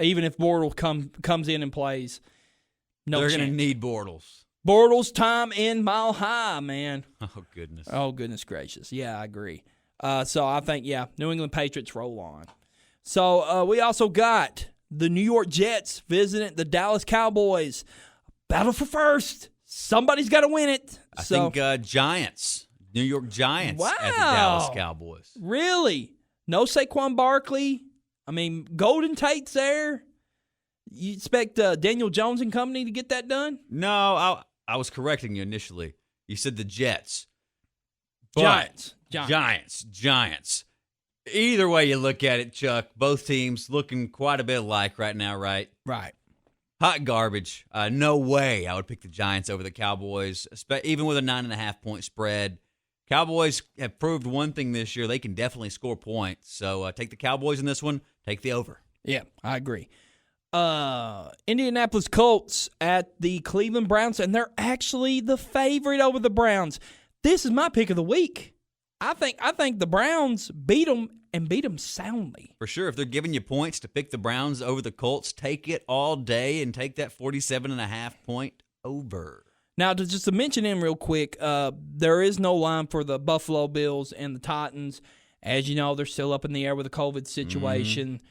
even if Bortles comes in and plays, they're going to need Bortles. Bortles time in Mile High, man. Oh, goodness. Oh, goodness gracious. Yeah, I agree. So I think, New England Patriots roll on. So we also got the New York Jets visiting the Dallas Cowboys. Battle for first. Somebody's got to win it. I think Giants, New York Giants at the Dallas Cowboys. Really? No Saquon Barkley? I mean, Golden Tate's there. You expect Daniel Jones and company to get that done? No, I was correcting you initially. You said the Jets. Giants. Either way you look at it, Chuck, both teams looking quite a bit alike right now, right? Right. Hot garbage. No way I would pick the Giants over the Cowboys, even with a 9.5-point spread. Cowboys have proved one thing this year. They can definitely score points. So take the Cowboys in this one. Take the over. Yeah, I agree. Indianapolis Colts at the Cleveland Browns, and they're actually the favorite over the Browns. This is my pick of the week. I think the Browns beat them and beat them soundly. For sure. If they're giving you points to pick the Browns over the Colts, take it all day and take that 47.5-point over. Now, just to mention in real quick, there is no line for the Buffalo Bills and the Titans. As you know, they're still up in the air with the COVID situation.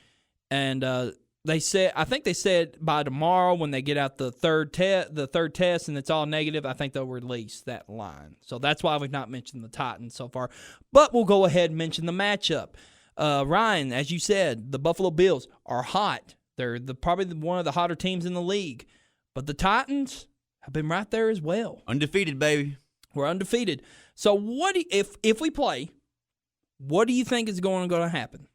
And I think they said by tomorrow when they get out the third test and it's all negative, I think they'll release that line. So that's why we've not mentioned the Titans so far. But we'll go ahead and mention the matchup. Ryan, as you said, the Buffalo Bills are hot. They're probably one of the hotter teams in the league. But the Titans have been right there as well. Undefeated, baby. We're undefeated. So if we play, what do you think is going to happen?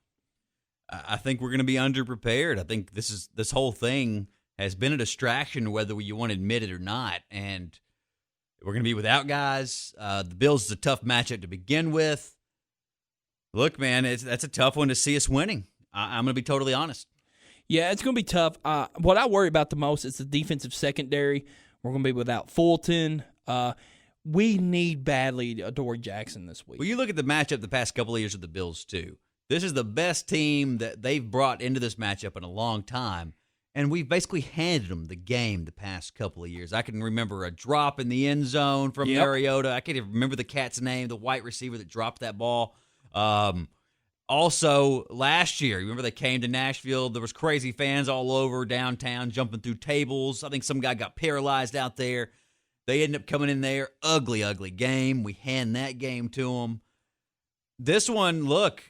I think we're going to be underprepared. I think this whole thing has been a distraction, whether you want to admit it or not. And we're going to be without guys. The Bills is a tough matchup to begin with. Look, man, that's a tough one to see us winning. I'm going to be totally honest. Yeah, it's going to be tough. What I worry about the most is the defensive secondary. We're going to be without Fulton. We need badly Adoree Jackson this week. Well, you look at the matchup the past couple of years with the Bills, too. This is the best team that they've brought into this matchup in a long time, and we've basically handed them the game the past couple of years. I can remember a drop in the end zone from Mariota. I can't even remember the cat's name, the white receiver that dropped that ball. Also, last year, remember they came to Nashville? There was crazy fans all over downtown jumping through tables. I think some guy got paralyzed out there. They ended up coming in there. Ugly, ugly game. We hand that game to them. This one, look,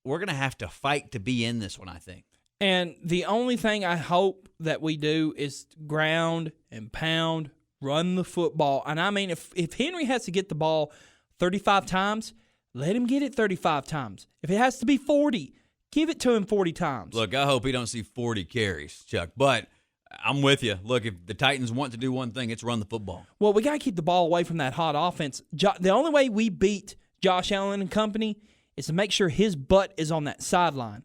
we're going to have to fight to be in this one, I think. And the only thing I hope that we do is ground and pound, run the football. And I mean, if Henry has to get the ball 35 times, let him get it 35 times. If it has to be 40, Give it to him 40 times. Look, I hope he don't see 40 carries, Chuck. But I'm with you. Look, if the Titans want to do one thing, it's run the football. Well, we got to keep the ball away from that hot offense. The only way we beat Josh Allen and company is to make sure his butt is on that sideline.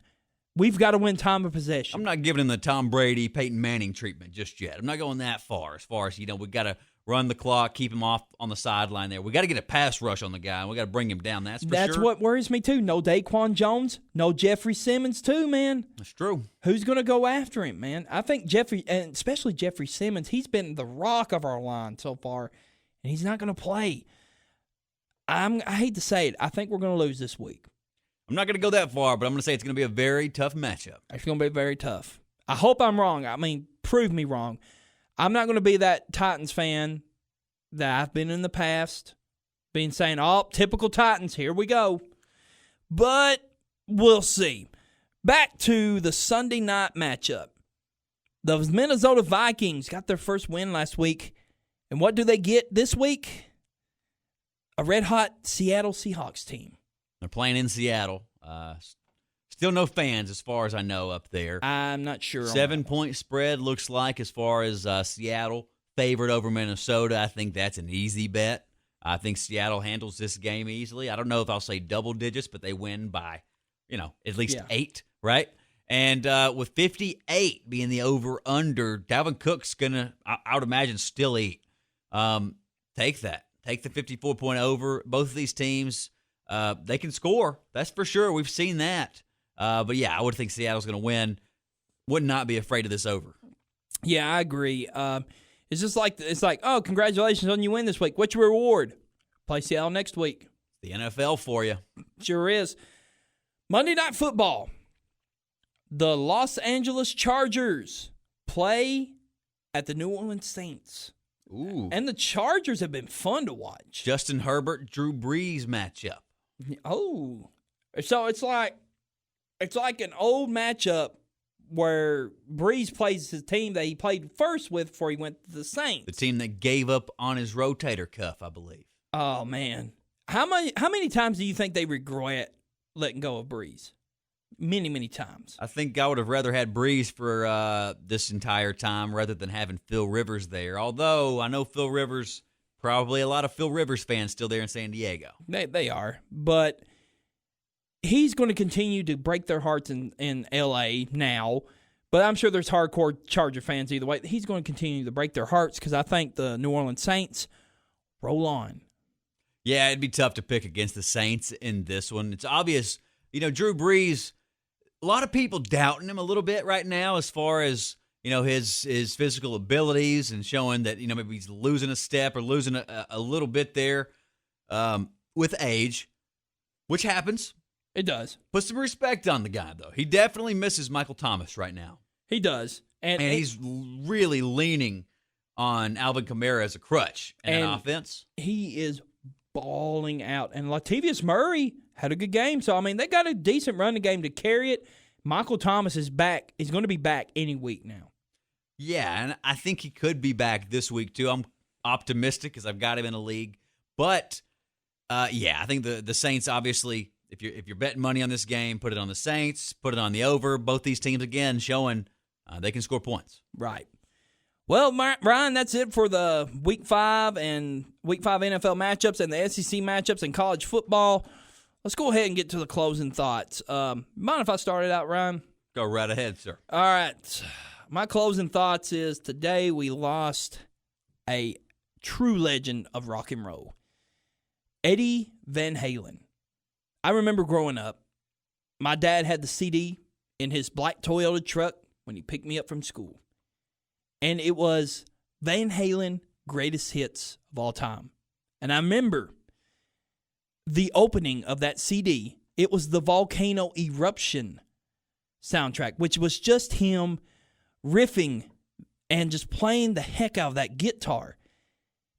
We've got to win time of possession. I'm not giving him the Tom Brady, Peyton Manning treatment just yet. I'm not going that far as we got to run the clock, keep him off on the sideline there. We got to get a pass rush on the guy, and we got to bring him down. That's for sure. That's what worries me, too. No Daquan Jones, no Jeffrey Simmons, too, man. That's true. Who's going to go after him, man? I think Jeffrey, and especially Jeffrey Simmons, he's been the rock of our line so far, and he's not going to play. I hate to say it. I think we're going to lose this week. I'm not going to go that far, but I'm going to say it's going to be a very tough matchup. It's going to be very tough. I hope I'm wrong. I mean, prove me wrong. I'm not going to be that Titans fan that I've been in the past, being saying, oh, typical Titans, here we go. But we'll see. Back to the Sunday night matchup. The Minnesota Vikings got their first win last week. And what do they get this week? A red-hot Seattle Seahawks team. They're playing in Seattle. Still no fans as far as I know up there. I'm not sure. 7-point spread looks like as far as Seattle favored over Minnesota. I think that's an easy bet. I think Seattle handles this game easily. I don't know if I'll say double digits, but they win by, at least 8, right? And with 58 being the over-under, Dalvin Cook's going to, I would imagine, still eat. Take that. Take the 54-point over. Both of these teams, they can score. That's for sure. We've seen that. But, yeah, I would think Seattle's going to win. Would not be afraid of this over. Yeah, I agree. It's just like, oh, congratulations on you win this week. What's your reward? Play Seattle next week. The NFL for you. Sure is. Monday Night Football. The Los Angeles Chargers play at the New Orleans Saints. Ooh. And the Chargers have been fun to watch. Justin Herbert, Drew Brees matchup. Oh. So it's like an old matchup where Brees plays his team that he played first with before he went to the Saints. The team that gave up on his rotator cuff, I believe. Oh, man. How many times do you think they regret letting go of Brees? Many, many times. I think I would have rather had Brees for this entire time rather than having Phil Rivers there. Although I know Phil Rivers, probably a lot of Phil Rivers fans still there in San Diego. They are. But he's going to continue to break their hearts in L.A. now. But I'm sure there's hardcore Charger fans either way. He's going to continue to break their hearts because I think the New Orleans Saints roll on. Yeah, it'd be tough to pick against the Saints in this one. It's obvious, Drew Brees, a lot of people doubting him a little bit right now as far as, his physical abilities and showing that, maybe he's losing a step or losing a little bit there with age, which happens. It does. Put some respect on the guy, though. He definitely misses Michael Thomas right now. He does. And he's really leaning on Alvin Kamara as a crutch and an offense. He is balling out. And Latavius Murray had a good game. So, they got a decent running game to carry it. Michael Thomas is back. He's going to be back any week now. Yeah, and I think he could be back this week, too. I'm optimistic because I've got him in a league. But, I think the Saints, obviously, if you're betting money on this game, put it on the Saints, put it on the over. Both these teams, again, showing they can score points. Right. Well, Ryan, that's it for the Week 5 and Week 5 NFL matchups and the SEC matchups in college football. Let's go ahead and get to the closing thoughts. Mind if I start it out, Ryan? Go right ahead, sir. All right. My closing thoughts is today we lost a true legend of rock and roll, Eddie Van Halen. I remember growing up, my dad had the CD in his black Toyota truck when he picked me up from school. And it was Van Halen Greatest Hits of All Time. And I remember the opening of that CD. It was the Volcano Eruption soundtrack, which was just him riffing and just playing the heck out of that guitar.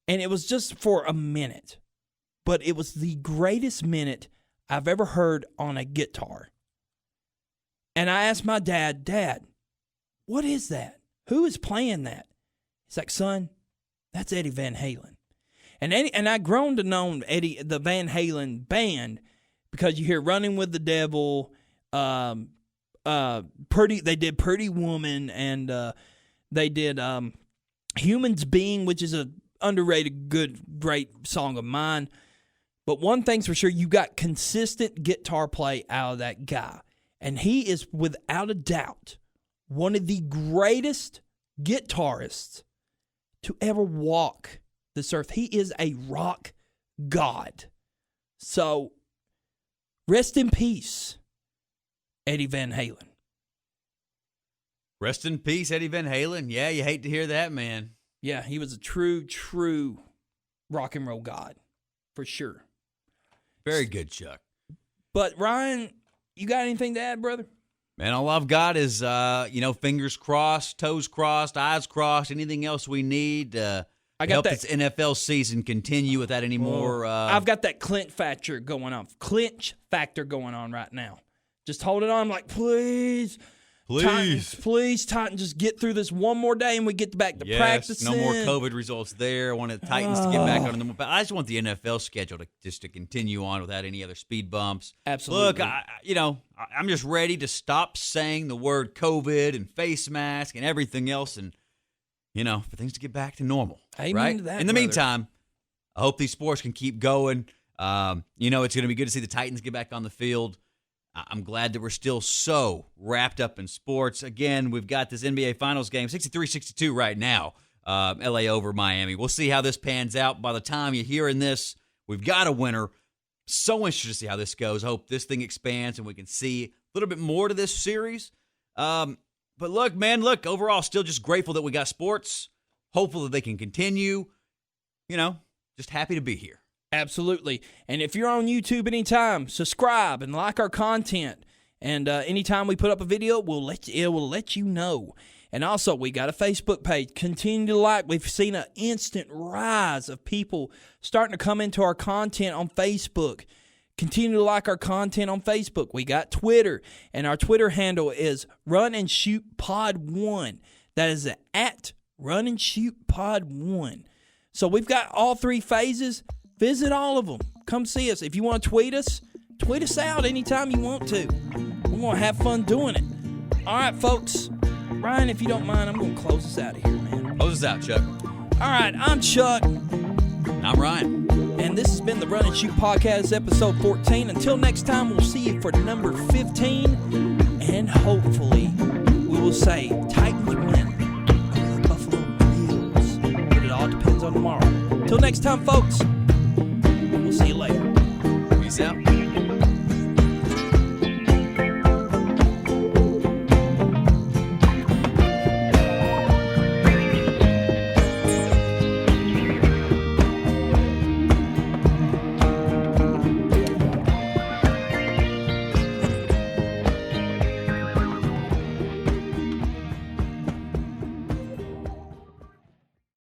And it was just for a minute. But it was the greatest minute I've ever heard on a guitar. And I asked my dad, Dad, what is that? Who is playing that? He's like, son, that's Eddie Van Halen. And I grown to know the Van Halen band because you hear Running with the Devil, They did Pretty Woman, and they did Humans Being, which is a underrated, great song of mine. But one thing's for sure, you got consistent guitar play out of that guy. And he is, without a doubt, one of the greatest guitarists to ever walk this earth. He is a rock god. So, rest in peace, Eddie Van Halen. Rest in peace, Eddie Van Halen. Yeah, you hate to hear that, man. Yeah, he was a true rock and roll god, for sure. Very good, Chuck. But, Ryan, you got anything to add, brother? Man, all I've got is, fingers crossed, toes crossed, eyes crossed, anything else we need to help this NFL season continue without any more. I've got that clinch factor going on right now. Just hold it on. I'm like, please, Titan, just get through this one more day and we get back to practicing. No more COVID results there. I want the Titans to get back on the. I just want the NFL schedule to continue on without any other speed bumps. Absolutely. Look, I'm just ready to stop saying the word COVID and face mask and everything else, and for things to get back to normal. Amen right? to that, In the brother. meantime, I hope these sports can keep going. It's going to be good to see the Titans get back on the field. I'm glad that we're still so wrapped up in sports. Again, we've got this NBA Finals game, 63-62 right now, LA over Miami. We'll see how this pans out. By the time you're hearing this, we've got a winner. So interested to see how this goes. I hope this thing expands and we can see a little bit more to this series. But look, overall, still just grateful that we got sports. Hopeful that they can continue. Just happy to be here. Absolutely. And if you're on YouTube anytime, subscribe and like our content. And anytime we put up a video, it will let you know. And also, we got a Facebook page. Continue to like. We've seen an instant rise of people starting to come into our content on Facebook. Continue to like our content on Facebook. We got Twitter, and our Twitter handle is Run and Shoot Pod 1. That is at Run and Shoot Pod 1. So we've got all three phases. Visit all of them. Come see us. If you want to tweet us out anytime you want to. We're going to have fun doing it. All right, folks. Ryan, if you don't mind, I'm going to close us out of here, man. Close us out, Chuck. All right, I'm Chuck. And I'm Ryan. And this has been the Run and Shoot Podcast, episode 14. Until next time, we'll see you for number 15. And hopefully, we will say Titans win over the Buffalo Bills. But it all depends on tomorrow. Until next time, folks. We'll see you later. Peace out.